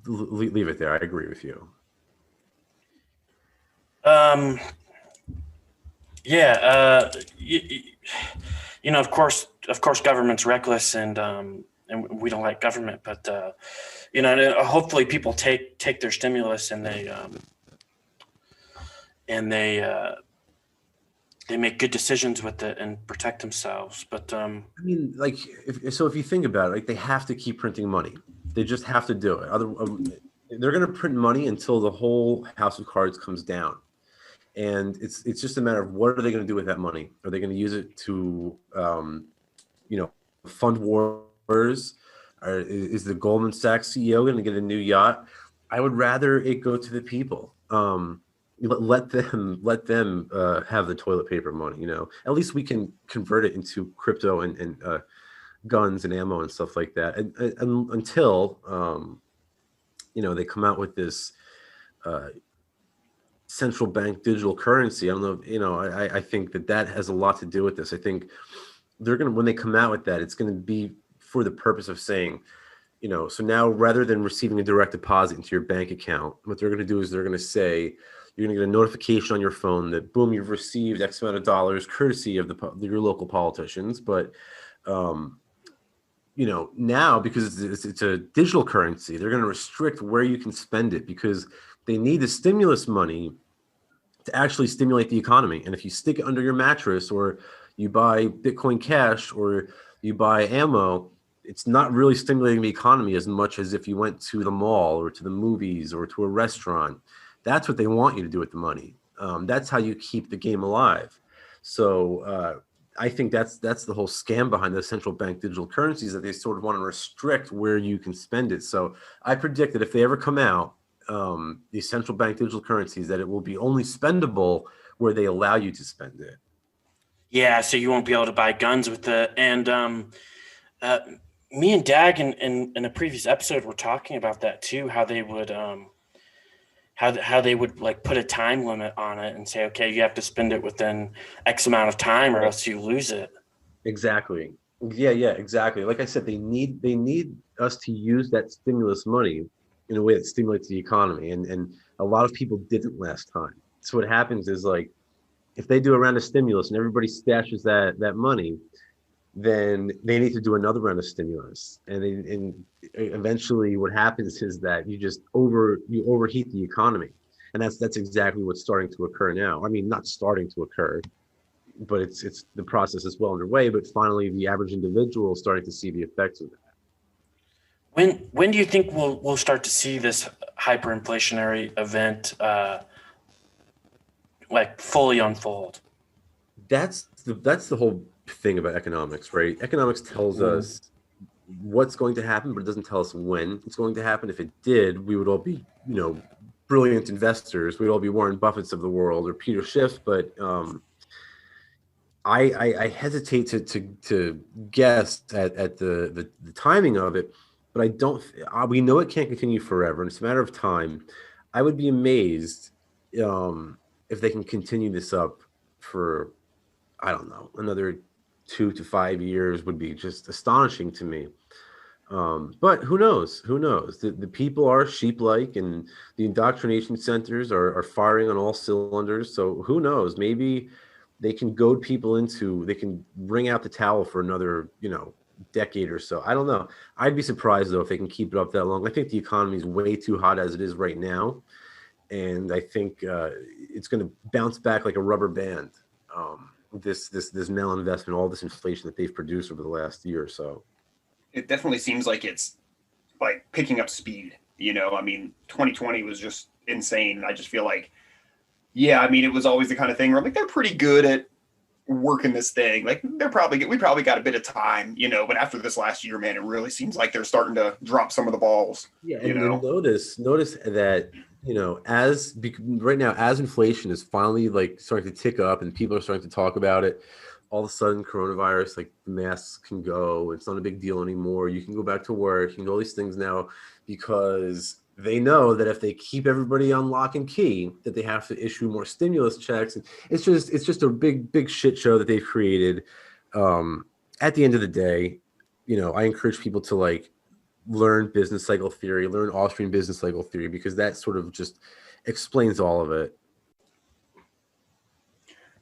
leave it there. I agree with you. Yeah, of course, government's reckless, and we don't like government, but hopefully people take their stimulus and they make good decisions with it and protect themselves. But I mean, like, if you think about it, like, they have to keep printing money. They just have to do it. They're going to print money until the whole house of cards comes down. And it's just a matter of what are they going to do with that money? Are they going to use it to, fund wars? Or is the Goldman Sachs CEO going to get a new yacht? I would rather it go to the people. Let them have the toilet paper money. At least we can convert it into crypto and guns and ammo and stuff like that. And until they come out with this central bank digital currency. I don't know. I think that has a lot to do with this. I think when they come out with that, it's going to be for the purpose of saying, so now rather than receiving a direct deposit into your bank account, what they're going to do is they're going to say, you're going to get a notification on your phone that, boom, you've received X amount of dollars courtesy of your local politicians. But, now because it's a digital currency, they're going to restrict where you can spend it because they need the stimulus money to actually stimulate the economy. And if you stick it under your mattress or you buy Bitcoin Cash or you buy ammo, it's not really stimulating the economy as much as if you went to the mall or to the movies or to a restaurant. That's what they want you to do with the money. That's how you keep the game alive. So I think that's the whole scam behind the central bank digital currencies, that they sort of want to restrict where you can spend it. So I predict that if they ever come out, these central bank digital currencies, that it will be only spendable where they allow you to spend it. Yeah, so you won't be able to buy guns with it. And me and Dag in a previous episode were talking about that too, how they would how they would like put a time limit on it and say, okay, you have to spend it within X amount of time or else you lose it. Exactly. Yeah, exactly. Like I said, they need us to use that stimulus money in a way that stimulates the economy. And a lot of people didn't last time. So what happens is, like, if they do a round of stimulus and everybody stashes that money, then they need to do another round of stimulus. And eventually what happens is that you overheat the economy. And that's exactly what's starting to occur now. I mean, not starting to occur, but it's the process is well underway, but finally the average individual is starting to see the effects of that. When do you think we'll start to see this hyperinflationary event like fully unfold? That's the whole thing about economics, right? Economics tells us what's going to happen, but it doesn't tell us when it's going to happen. If it did, we would all be, brilliant investors. We'd all be Warren Buffetts of the world or Peter Schiff. But I hesitate to guess at the timing of it. But I don't. We know it can't continue forever, and it's a matter of time. I would be amazed if they can continue this up for, I don't know, another 2 to 5 years would be just astonishing to me. But who knows? Who knows? The people are sheep-like, and the indoctrination centers are firing on all cylinders. So who knows? Maybe they can goad people they can wring out the towel for another, decade or so. I don't know. I'd be surprised though if they can keep it up that long. I think the economy is way too hot as it is right now, and I think it's going to bounce back like a rubber band. This malinvestment, all this inflation that they've produced over the last year or so. It definitely seems like it's like picking up speed. 2020 was just insane. I just feel like, it was always the kind of thing where I'm like, they're pretty good at working this thing. Like we probably got a bit of time, but after this last year, man, it really seems like they're starting to drop some of the balls. Yeah, and notice that you know, right now, as inflation is finally like starting to tick up and people are starting to talk about it, all of a sudden coronavirus, like masks can go, it's not a big deal anymore. You can go back to work, you can do all these things now because they know that if they keep everybody on lock and key, that they have to issue more stimulus checks. And it's just a big shit show that they've created. At the end of the day, you know, I encourage people to like learn business cycle theory, learn Austrian business cycle theory, because that sort of just explains all of it.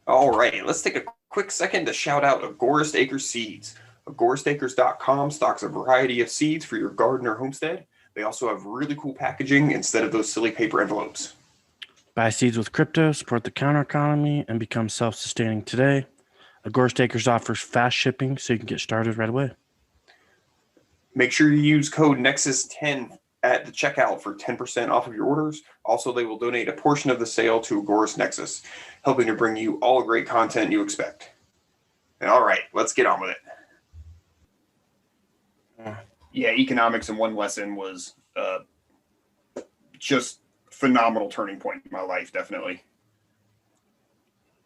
All right, let's take a quick second to shout out Agorist Acres Seeds. AgoristAcres.com stocks a variety of seeds for your garden or homestead. They also have really cool packaging instead of those silly paper envelopes. Buy seeds with crypto, support the counter economy, and become self-sustaining today. Agorist Acres offers fast shipping so you can get started right away. Make sure you use code Nexus10 at the checkout for 10% off of your orders. Also, they will donate a portion of the sale to Agorist Nexus, helping to bring you all the great content you expect. And all right, let's get on with it. Yeah, economics in one lesson was just phenomenal turning point in my life, definitely.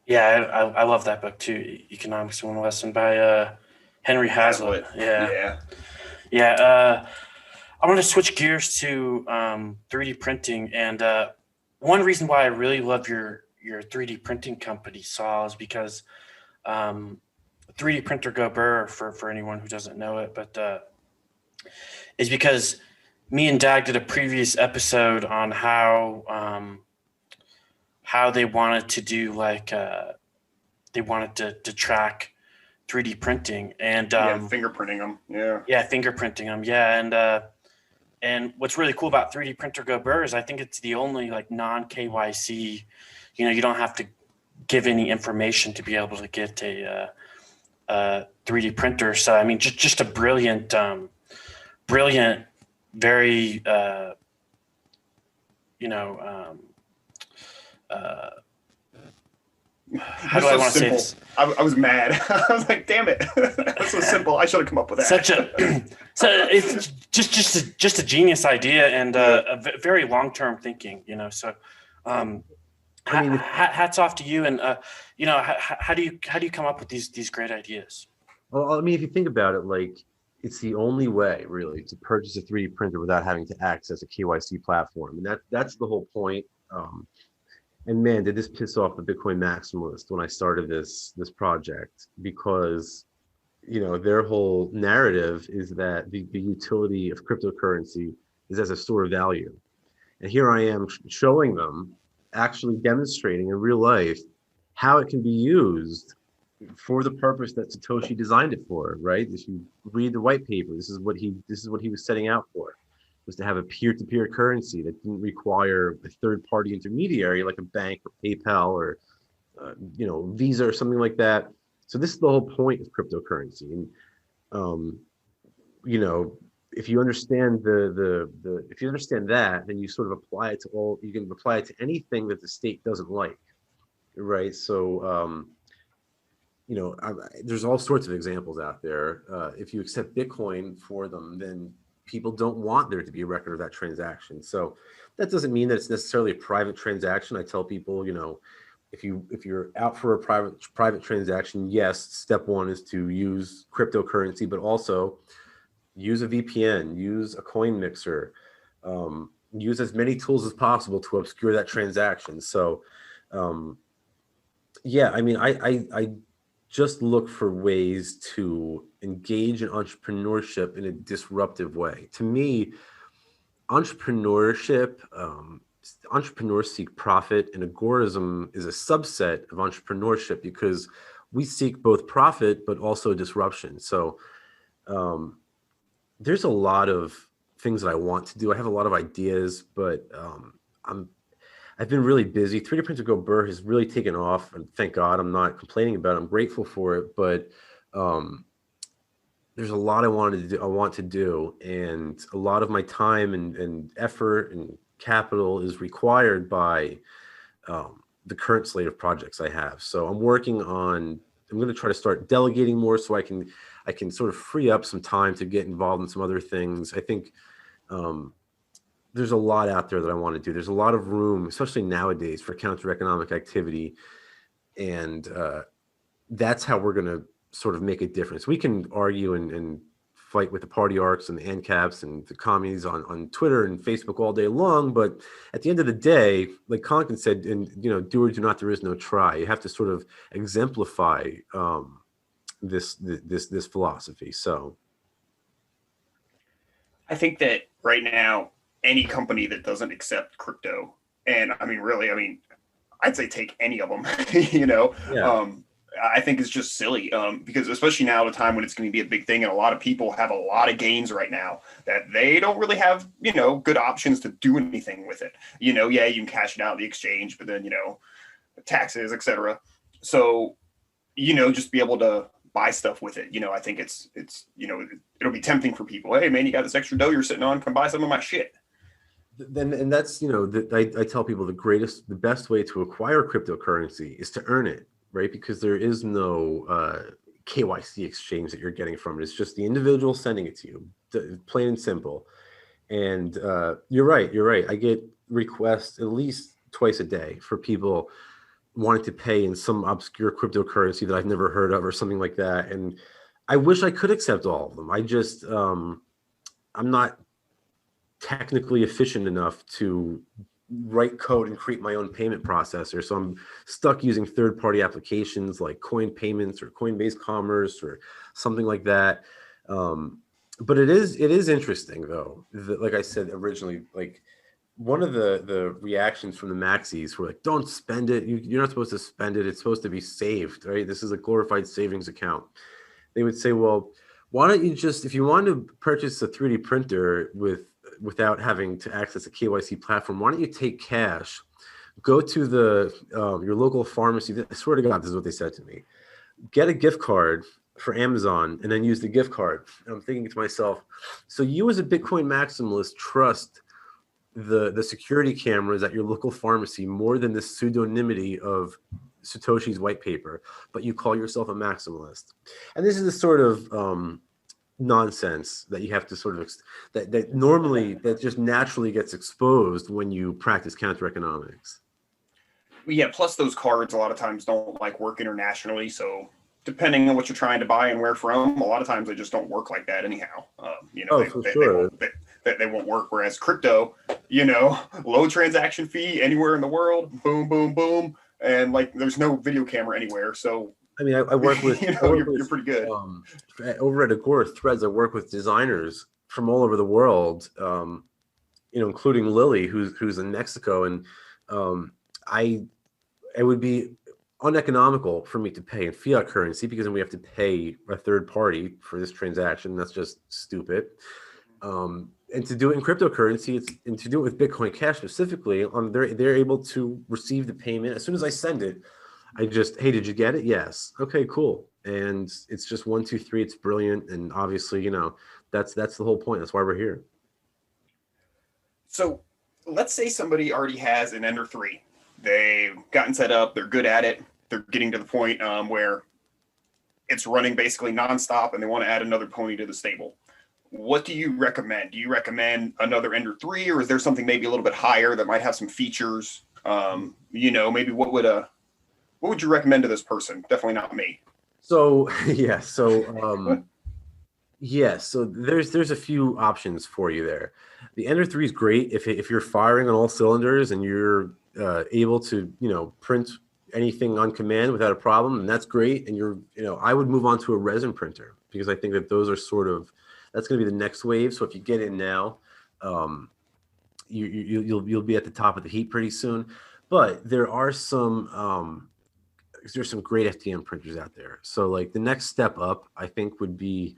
Yeah, I love that book too, Economics in One Lesson by Henry Hazlitt. Yeah. I want to switch gears to 3D printing, and one reason why I really love your 3D printing company, Sal, is because 3D printer go brrr for anyone who doesn't know it, but is because me and Dag did a previous episode on how they wanted to do like they wanted to track 3D printing and fingerprinting them. Fingerprinting them. And what's really cool about 3D printer go brrr is I think it's the only like non KYC, you know, you don't have to give any information to be able to get a 3D printer. So I mean, just a brilliant, very how do I want to say this? I was mad. I was like, damn it. That's so simple. I should have come up with that. So it's just a genius idea and very long-term thinking, you know, so hats off to you. And, you know, how do you come up with these great ideas? Well, I mean, if you think about it, like it's the only way really to purchase a 3D printer without having to access a KYC platform. And that's the whole point. And man, did this piss off the Bitcoin maximalist when I started this project, because, you know, their whole narrative is that the utility of cryptocurrency is as a store of value. And here I am showing them, actually demonstrating in real life how it can be used for the purpose that Satoshi designed it for, right? If you read the white paper, this is what he was setting out for. Was to have a peer-to-peer currency that didn't require a third-party intermediary like a bank or PayPal or you know, Visa or something like that. So this is the whole point of cryptocurrency. And you know, if you understand if you understand that, then you sort of apply it to you can apply it to anything that the state doesn't like, right? So you know, there's all sorts of examples out there. If you accept Bitcoin for them, then people don't want there to be a record of that transaction. So that doesn't mean that it's necessarily a private transaction. I tell people, you know, if you're out for a private transaction, yes, step one is to use cryptocurrency, but also use a VPN, use a coin mixer, use as many tools as possible to obscure that transaction. So yeah, I mean, I just look for ways to engage in entrepreneurship in a disruptive way. To me, entrepreneurs seek profit, and agorism is a subset of entrepreneurship because we seek both profit but also disruption. So there's a lot of things that I want to do. I have a lot of ideas, but I've been really busy. 3D printer go brrr has really taken off, and thank God. I'm not complaining about it. I'm grateful for it, but there's a lot I want to do, and a lot of my time and effort and capital is required by the current slate of projects I have. So I'm going to try to start delegating more so I can sort of free up some time to get involved in some other things. I think there's a lot out there that I want to do. There's a lot of room, especially nowadays, for counter economic activity, and that's how we're going to sort of make a difference. We can argue and fight with the party arcs and the ANCAPs and the commies on Twitter and Facebook all day long, but at the end of the day, like Conkin said, and do or do not, there is no try. You have to sort of exemplify this philosophy. So I think that right now, any company that doesn't accept crypto, and I mean, really, I'd say take any of them, Yeah. I think it's just silly, because especially now at a time when it's going to be a big thing, and a lot of people have a lot of gains right now that they don't really have, good options to do anything with it. Yeah, you can cash it out of the exchange, but then, taxes, etc. So, just be able to buy stuff with it. I think it's it'll be tempting for people. Hey man, you got this extra dough you're sitting on, come buy some of my shit. Then, and that's, I tell people the best way to acquire cryptocurrency is to earn it, right? Because there is no KYC exchange that you're getting from it. It's just the individual sending it to you, plain and simple. And you're right. I get requests at least twice a day for people wanting to pay in some obscure cryptocurrency that I've never heard of or something like that. And I wish I could accept all of them. I just, I'm not technically efficient enough to write code and create my own payment processor. So I'm stuck using third-party applications like Coin Payments or Coinbase Commerce or something like that. But it is interesting though. Like I said originally, like one of the reactions from the maxis were like, don't spend it. You're not supposed to spend it. It's supposed to be saved, right? This is a glorified savings account. They would say, well, why don't you just, if you want to purchase a 3D printer without having to access a KYC platform, why don't you take cash, go to your local pharmacy. I swear to God, this is what they said to me. Get a gift card for Amazon and then use the gift card. And I'm thinking to myself, so you as a Bitcoin maximalist trust the security cameras at your local pharmacy more than the pseudonymity of Satoshi's white paper, but you call yourself a maximalist. And this is the sort of nonsense that you have to sort of that normally that just naturally gets exposed when you practice counter economics. Yeah, plus those cards a lot of times don't work internationally, so depending on what you're trying to buy and where from, a lot of times they just don't work like that anyhow. They won't work. Whereas crypto, low transaction fee anywhere in the world, boom, boom, boom, and there's no video camera anywhere. So I mean, I work with you're pretty good. Over at Agorist Threads, I work with designers from all over the world, including Lily, who's in Mexico, and it would be uneconomical for me to pay in fiat currency because then we have to pay a third party for this transaction. That's just stupid. And to do it in cryptocurrency, and to do it with Bitcoin Cash specifically, they're able to receive the payment as soon as I send it. I just, hey, did you get it? Yes. Okay, cool. And it's just 1, 2, 3. It's brilliant. And obviously, that's the whole point. That's why we're here. So let's say somebody already has an Ender 3. They've gotten set up. They're good at it. They're getting to the point where it's running basically nonstop and they want to add another pony to the stable. What do you recommend? Do you recommend another Ender 3, or is there something maybe a little bit higher that might have some features? Maybe what would you recommend to this person? Definitely not me. So yeah, so there's a few options for you there. The Ender 3 is great if you're firing on all cylinders and you're able to print anything on command without a problem, and that's great. And I would move on to a resin printer because I think that those are that's going to be the next wave. So if you get in now, you'll be at the top of the heap pretty soon. But there are there's some great FDM printers out there. So the next step up, I think, would be,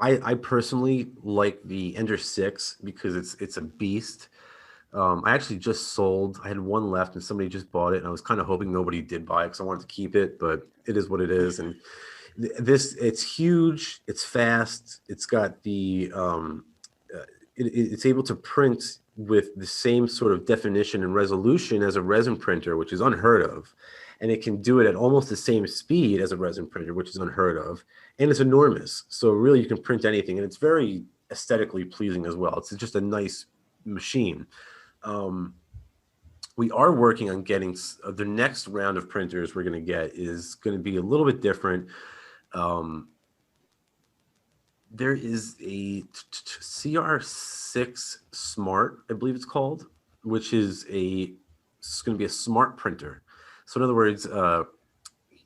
I personally like the Ender 6 because it's a beast. I actually just sold. I had one left and somebody just bought it, and I was kind of hoping nobody did buy it because I wanted to keep it, but it is what it is. And it's huge, it's fast, it's got the it's able to print with the same sort of definition and resolution as a resin printer, which is unheard of. And it can do it at almost the same speed as a resin printer, which is unheard of. And it's enormous. So really you can print anything, and it's very aesthetically pleasing as well. It's just a nice machine. We are working on getting the next round of printers we're going to get is going to be a little bit different. There is a CR6 Smart, I believe it's called, which is it's going to be a smart printer. So in other words,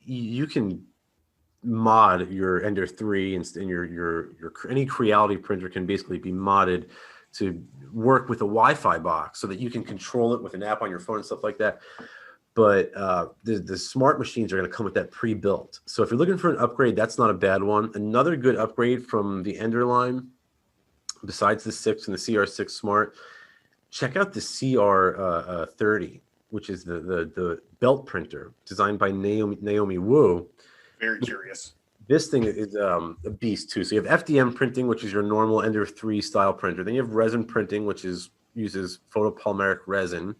you can mod your Ender 3 and your any Creality printer can basically be modded to work with a Wi-Fi box so that you can control it with an app on your phone and stuff like that. But the smart machines are going to come with that pre-built. So if you're looking for an upgrade, that's not a bad one. Another good upgrade from the Ender line, besides the 6 and the CR6 Smart, check out the CR30, which is the belt printer designed by Naomi Wu. Very curious. This thing is a beast too. So you have FDM printing, which is your normal Ender 3 style printer. Then you have resin printing, which uses photopolymeric resin.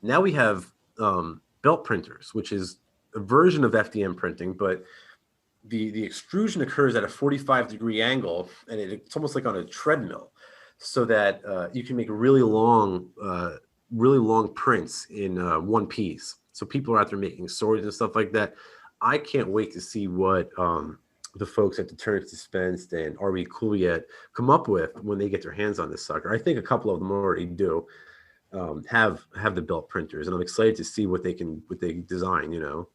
Now we have belt printers, which is a version of FDM printing, but the extrusion occurs at a 45-degree angle, and it's almost like on a treadmill, so that you can make really long prints in one piece. So people are out there making swords and stuff like that. I can't wait to see what the folks at Deterrence Dispensed and Are We Cool Yet come up with when they get their hands on this sucker. I think a couple of them already do. Have the belt printers, and I'm excited to see what they design, you know.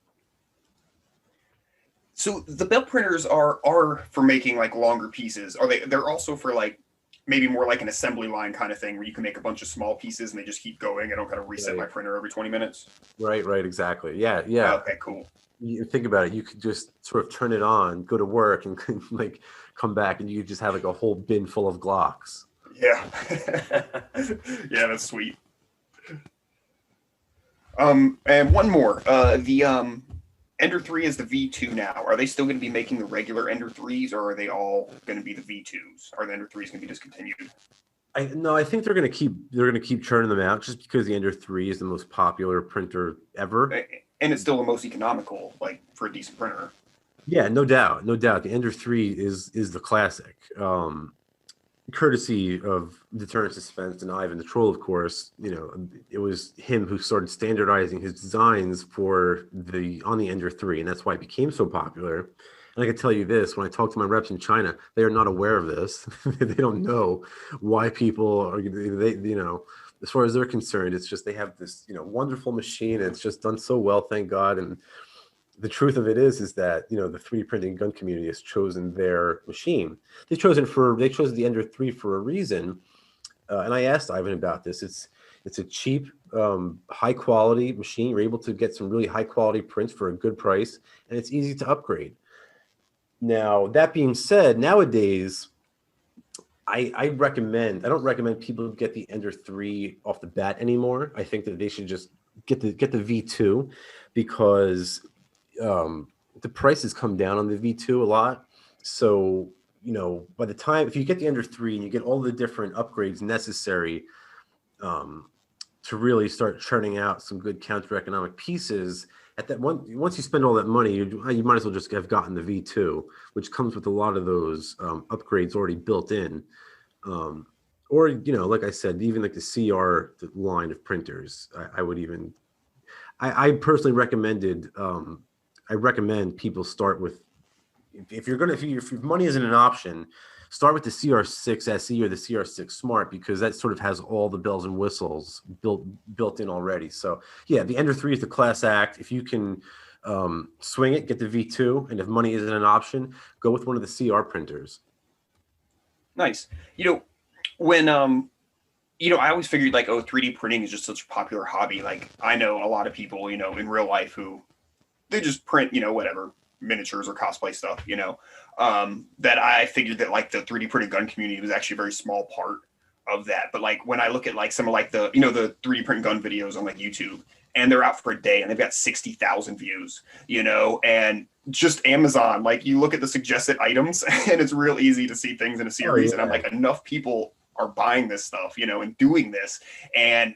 So the belt printers are for making like longer pieces. They're also for like maybe more like an assembly line kind of thing where you can make a bunch of small pieces and they just keep going. I don't kind of reset my printer every 20 minutes. Right, exactly. Yeah. Okay, cool. You think about it, you could just sort of turn it on, go to work, and like come back, and you just have like a whole bin full of Glocks. Yeah. Yeah, that's sweet. And one more. The Ender 3 is the V2 now. Are they still going to be making the regular Ender 3s, or are they all going to be the V2s? Are the Ender 3s going to be discontinued? No, I think they're going to keep churning them out just because the Ender 3 is the most popular printer ever. And it's still the most economical, like for a decent printer. Yeah, no doubt. The Ender 3 is the classic. Courtesy of Deterrence Dispensed and Ivan the Troll, of course. You know, it was him who started standardizing his designs on the Ender 3, and that's why it became so popular. And I can tell you this: when I talk to my reps in China, they are not aware of this. They don't know why people are. As far as they're concerned, it's just they have this wonderful machine. And it's just done so well, thank God. And the truth of it is that the 3D printing gun community has chosen their machine. They chose the Ender 3 for a reason. And I asked Ivan about this. It's a cheap, high quality machine. You're able to get some really high quality prints for a good price, and it's easy to upgrade. Now, that being said, nowadays, I don't recommend people get the Ender 3 off the bat anymore. I think that they should just get the V2 because the prices come down on the V2 a lot. So, by the time, if you get the Ender 3 and you get all the different upgrades necessary to really start churning out some good counter-economic pieces, once you spend all that money, you might as well just have gotten the V2, which comes with a lot of those upgrades already built in. Or, like I said, even like the CR line of printers, I personally I recommend people start with, if money isn't an option, start with the CR6 SE or the CR6 Smart, because that sort of has all the bells and whistles built in already. So yeah, the Ender 3 is the class act. If you can swing it, get the V2, and if money isn't an option, go with one of the CR printers. Nice. When I always figured like, 3D printing is just such a popular hobby. Like I know a lot of people, in real life who they just print, whatever, miniatures or cosplay stuff, that I figured that like the 3D printed gun community was actually a very small part of that. But like when I look at like some of like the 3D print gun videos on like YouTube, and they're out for a day and they've got 60,000 views, and just Amazon, like you look at the suggested items and it's real easy to see things in a series. And I'm like, enough people are buying this stuff, and doing this. And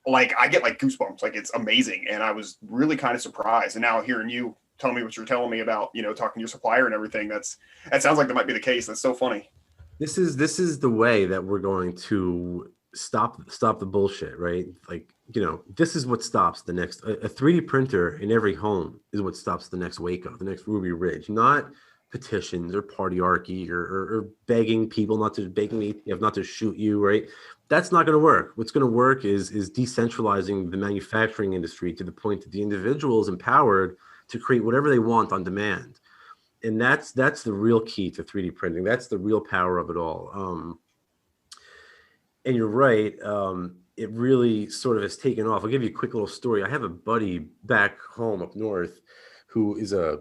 like, I get like goosebumps, like it's amazing. And I was really kind of surprised. And now hearing you tell me what you're telling me about, talking to your supplier and everything, that sounds like that might be the case. That's so funny. This is the way that we're going to stop the bullshit, right? Like, this is what stops the next, a 3D printer in every home is what stops the next Waco, the next Ruby Ridge, not petitions or partyarchy or begging people begging ATF not to shoot you, right? That's not going to work. What's going to work is decentralizing the manufacturing industry to the point that the individual is empowered to create whatever they want on demand. And that's the real key to 3D printing. That's the real power of it all. And you're right. It really sort of has taken off. I'll give you a quick little story. I have a buddy back home up north who is a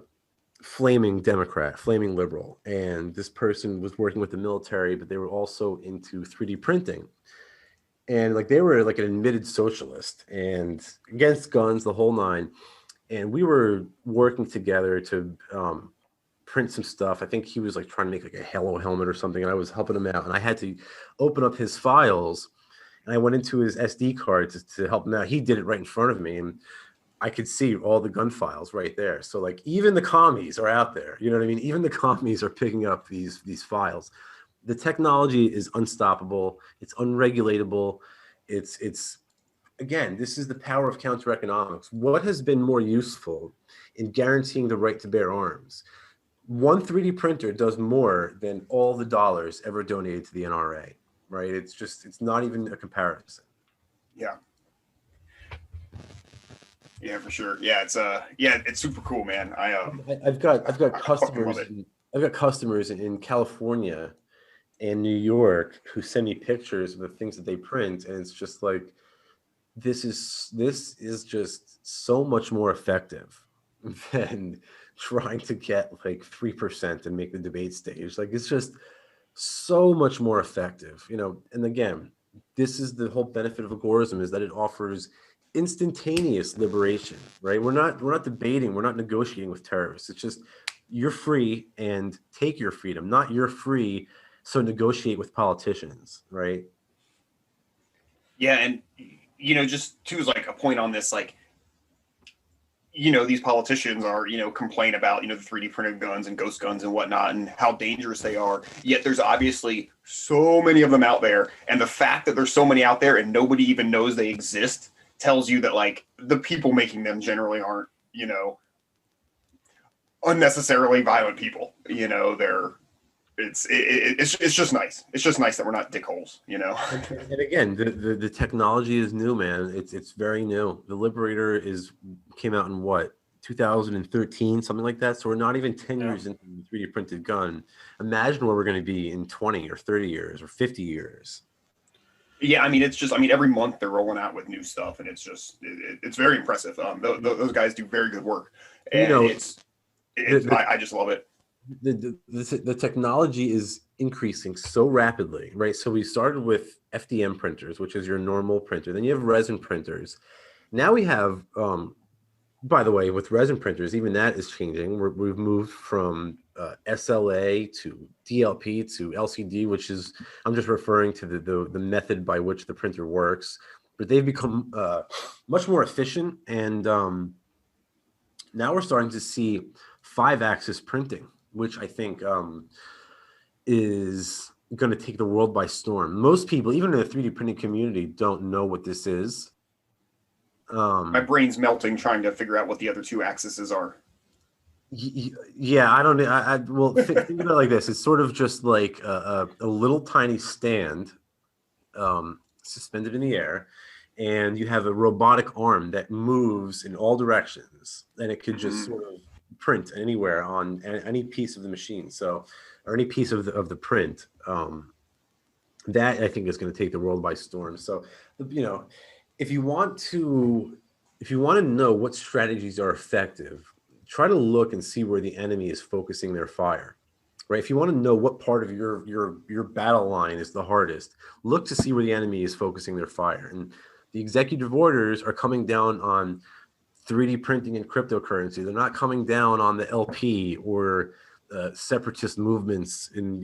flaming Democrat, flaming liberal. And this person was working with the military, but they were also into 3D printing. And like they were like an admitted socialist and against guns, the whole nine. And we were working together to print some stuff. I think he was like trying to make like a Halo helmet or something, and I was helping him out. And I had to open up his files, and I went into his SD card to help him out. He did it right in front of me, and I could see all the gun files right there. So like even the commies are out there. You know what I mean? Even the commies are picking up these files. The technology is unstoppable. It's unregulatable. It's again, this is the power of counter economics. What has been more useful in guaranteeing the right to bear arms? One 3D printer does more than all the dollars ever donated to the NRA, right? It's not even a comparison. Yeah. Yeah, for sure. Yeah, it's super cool, man. I've got customers. I've got customers in California and New York who send me pictures of the things that they print, and it's just like, this is just so much more effective than trying to get like 3% and make the debate stage. Like, it's just so much more effective, and again, this is the whole benefit of agorism, is that it offers instantaneous liberation, right? We're not debating, we're not negotiating with terrorists. It's just, you're free and take your freedom, not you're free, so negotiate with politicians, right? Yeah, and just too is like a point on this, like, these politicians are, complain about, the 3D printed guns and ghost guns and whatnot and how dangerous they are. Yet there's obviously so many of them out there. And the fact that there's so many out there and nobody even knows they exist tells you that, like, the people making them generally aren't, unnecessarily violent people. It's just nice. It's just nice that we're not dickholes, And again, the technology is new, man. It's very new. The Liberator came out in what, 2013, something like that. So we're not even 10 years into the 3D printed gun. Imagine where we're going to be in 20 or 30 years or 50 years. Yeah, every month they're rolling out with new stuff, and it's just it's very impressive. Those guys do very good work, and I just love it. The technology is increasing so rapidly, right? So we started with FDM printers, which is your normal printer. Then you have resin printers. Now we have, by the way, with resin printers, even that is changing. We've moved from SLA to DLP to LCD, which is, I'm just referring to the method by which the printer works. But they've become much more efficient. And now we're starting to see 5-axis printing, which I think is going to take the world by storm. Most people, even in the 3D printing community, don't know what this is. My brain's melting trying to figure out what the other 2 axes are. Yeah, I don't know. Well, think about it like this. It's sort of just like a little tiny stand suspended in the air, and you have a robotic arm that moves in all directions, and it could just sort of print anywhere on any piece of the machine, or any piece of the print. That I think is going to take the world by storm. So, if you want to know what strategies are effective, try to look and see where the enemy is focusing their fire, right? If you want to know what part of your battle line is the hardest, look to see where the enemy is focusing their fire. And the executive orders are coming down on 3D printing and cryptocurrency. They're not coming down on the LP or separatist movements in,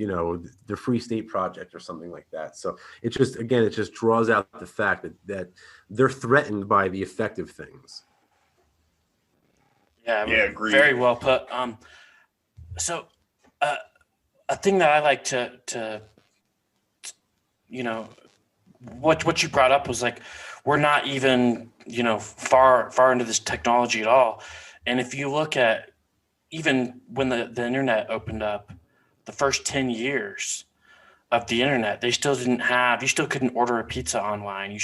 the Free State Project or something like that. So it just draws out the fact that they're threatened by the effective things. Yeah, agreed. Very well put. So a thing that I like to what you brought up was like, we're not even, far into this technology at all. And if you look at even when the internet opened up, the first 10 years of the internet, you still couldn't order a pizza online. You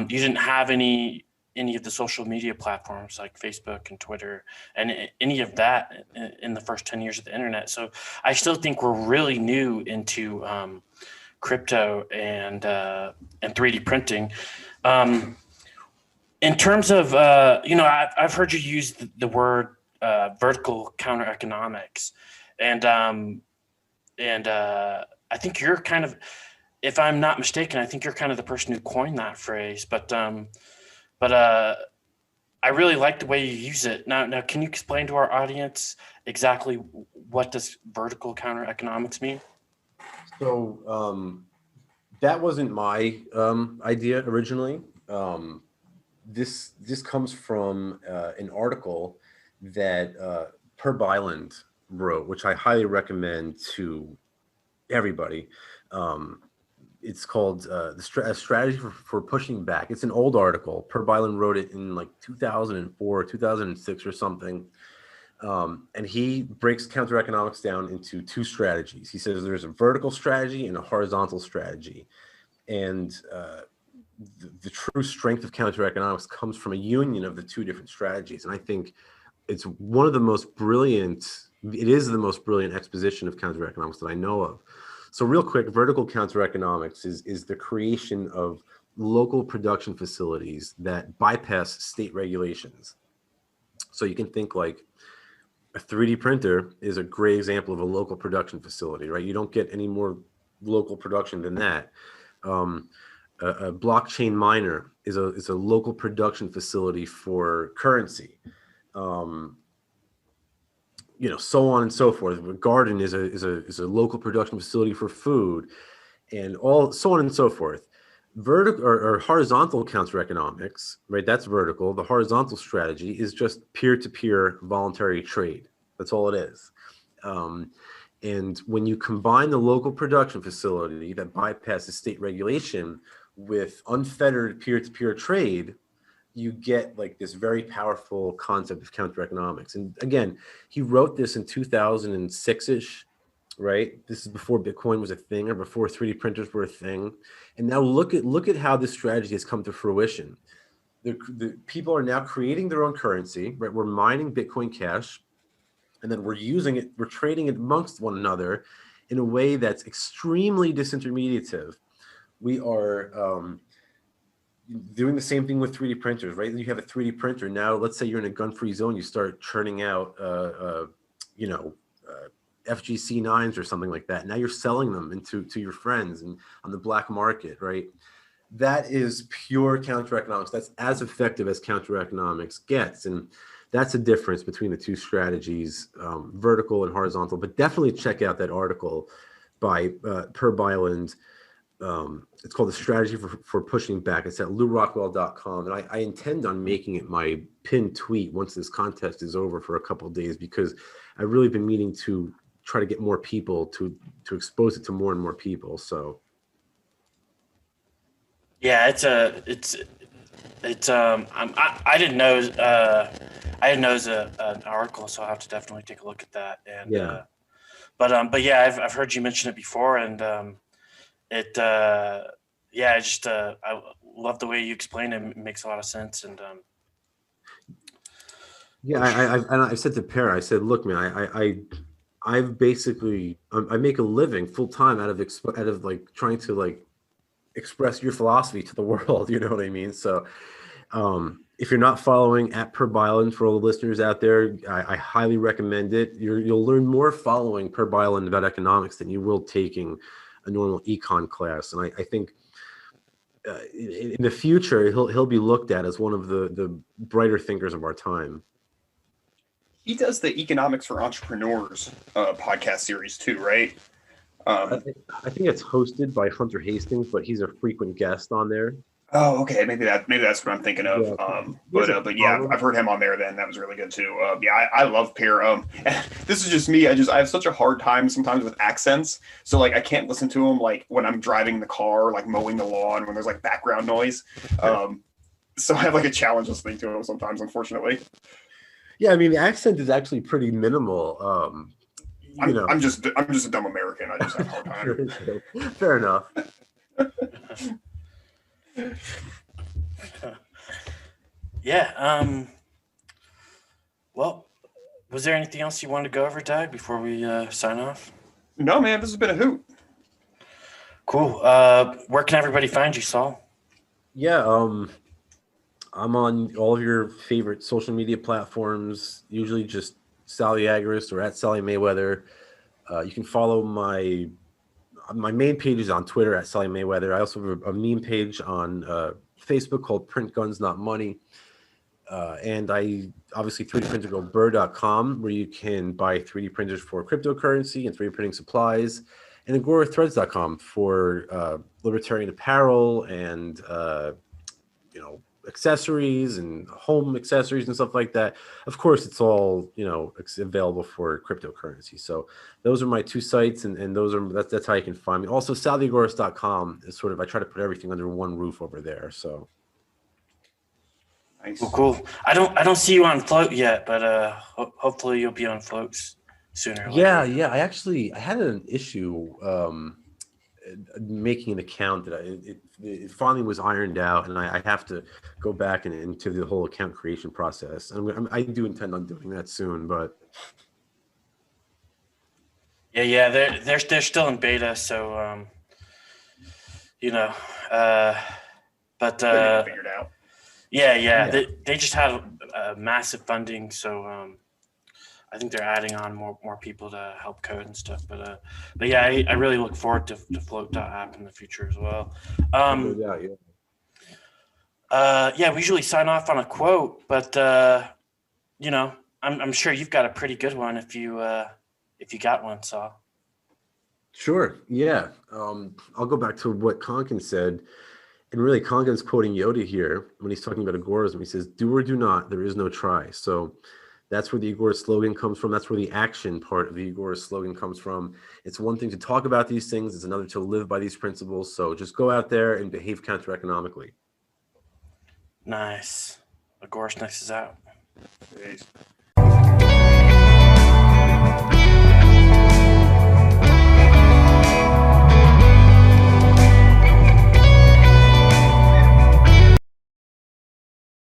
didn't have any of the social media platforms like Facebook and Twitter and any of that in the first 10 years of the internet. So I still think we're really new into crypto and 3D printing. In terms of, I've heard you use the word vertical counter economics, and I think you're kind of, if I'm not mistaken, I think you're kind of the person who coined that phrase. But I really like the way you use it. Now, can you explain to our audience exactly what does vertical counter economics mean? So that wasn't my idea originally. This comes from an article that Per Byland wrote, which I highly recommend to everybody. It's called A Strategy for Pushing Back. It's an old article. Per Byland wrote it in like 2004, 2006 or something. And he breaks counter economics down into two strategies. He says there's a vertical strategy and a horizontal strategy. And the true strength of counter economics comes from a union of the two different strategies. And I think it's one of the most brilliant, it is the most brilliant exposition of counter economics that I know of. So real quick, vertical counter economics is the creation of local production facilities that bypass state regulations. So you can think like a 3D printer is a great example of a local production facility, right? You don't get any more local production than that. A blockchain miner is a local production facility for currency. So on and so forth. A garden is a local production facility for food, and all so on and so forth. Vertical or horizontal counter economics, right? That's vertical. The horizontal strategy is just peer-to-peer voluntary trade. That's all it is. And when you combine the local production facility that bypasses state regulation with unfettered peer-to-peer trade, you get like this very powerful concept of counter economics. And again, he wrote this in 2006-ish, right? This is before Bitcoin was a thing or before 3D printers were a thing. And now look at how this strategy has come to fruition. The people are now creating their own currency, right? We're mining Bitcoin Cash, and then we're using it, we're trading it amongst one another in a way that's extremely disintermediative. We are doing the same thing with 3D printers, right? You have a 3D printer. Now, let's say you're in a gun-free zone, you start churning out, FGC 9s or something like that. Now you're selling them to your friends and on the black market, right? That is pure counter economics. That's as effective as counter economics gets. And that's a difference between the two strategies, vertical and horizontal. But definitely check out that article by Per Byland. It's called The Strategy for Pushing Back. It's at LouRockwell.com. And I intend on making it my pinned tweet once this contest is over for a couple of days, because I've really been meaning to try to get more people to expose it to more and more people. So yeah, I didn't know it was an article, so I'll have to definitely take a look at that. And yeah. But yeah, I've heard you mention it before, and I love the way you explain it. It makes a lot of sense. And I said to Per, I said, look, man, I've basically I make a living full time out of like trying to like express your philosophy to the world. You know what I mean? So if you're not following at Per Byland, for all the listeners out there, I highly recommend it. You'll learn more following Per Byland about economics than you will taking a normal econ class. And I think in the future, he'll be looked at as one of the brighter thinkers of our time. He does the Economics for Entrepreneurs podcast series too, right? I think it's hosted by Hunter Hastings, but he's a frequent guest on there. Oh, okay. Maybe that's what I'm thinking of. Yeah. But yeah, I've heard him on there. Then that was really good too. Yeah, I love Peer. This is just me. I have such a hard time sometimes with accents. So like I can't listen to him like when I'm driving the car, like mowing the lawn, when there's like background noise. So I have like a challenge listening to him sometimes, unfortunately. Yeah, I mean the accent is actually pretty minimal. I'm just a dumb American. I just have a hard time. Fair enough. Yeah. Well, was there anything else you wanted to go over, Dag, before we sign off? No, man, this has been a hoot. Cool. Where can everybody find you, Saul? Yeah, I'm on all of your favorite social media platforms, usually just Sally Agorist or at Sally Mayweather. You can follow my main page is on Twitter at Sally Mayweather. I also have a meme page on Facebook called Print Guns Not Money. And I obviously 3D printer go brrr.com, where you can buy 3D printers for cryptocurrency and 3D printing supplies, and agorithreads.com for libertarian apparel and accessories and home accessories and stuff like that. Of course, it's all available for cryptocurrency. So those are my two sites, and that's how you can find me. Also, saltheagorist.com is sort of, I try to put everything under one roof over there. So nice. Cool. I don't see you on Float yet, but hopefully you'll be on Floats sooner or later. Yeah. I had an issue making an account that it finally was ironed out, and I have to go back and into the whole account creation process. I do intend on doing that soon, but Yeah, they're still in beta, so but Figured out. yeah. They just had massive funding, so I think they're adding on more people to help code and stuff. But yeah, I really look forward to Float.app in the future as well. Yeah, we usually sign off on a quote, but I'm sure you've got a pretty good one if you got one, Saul. Sure. Yeah. I'll go back to what Konkin said. And really, Konkin's quoting Yoda here when he's talking about agorism. He says, "Do or do not, there is no try." So that's where the Agorist slogan comes from. That's where the action part of the Agorist slogan comes from. It's one thing to talk about these things. It's another to live by these principles. So just go out there and behave counter-economically. Nice. Agorist Nexus out. Peace.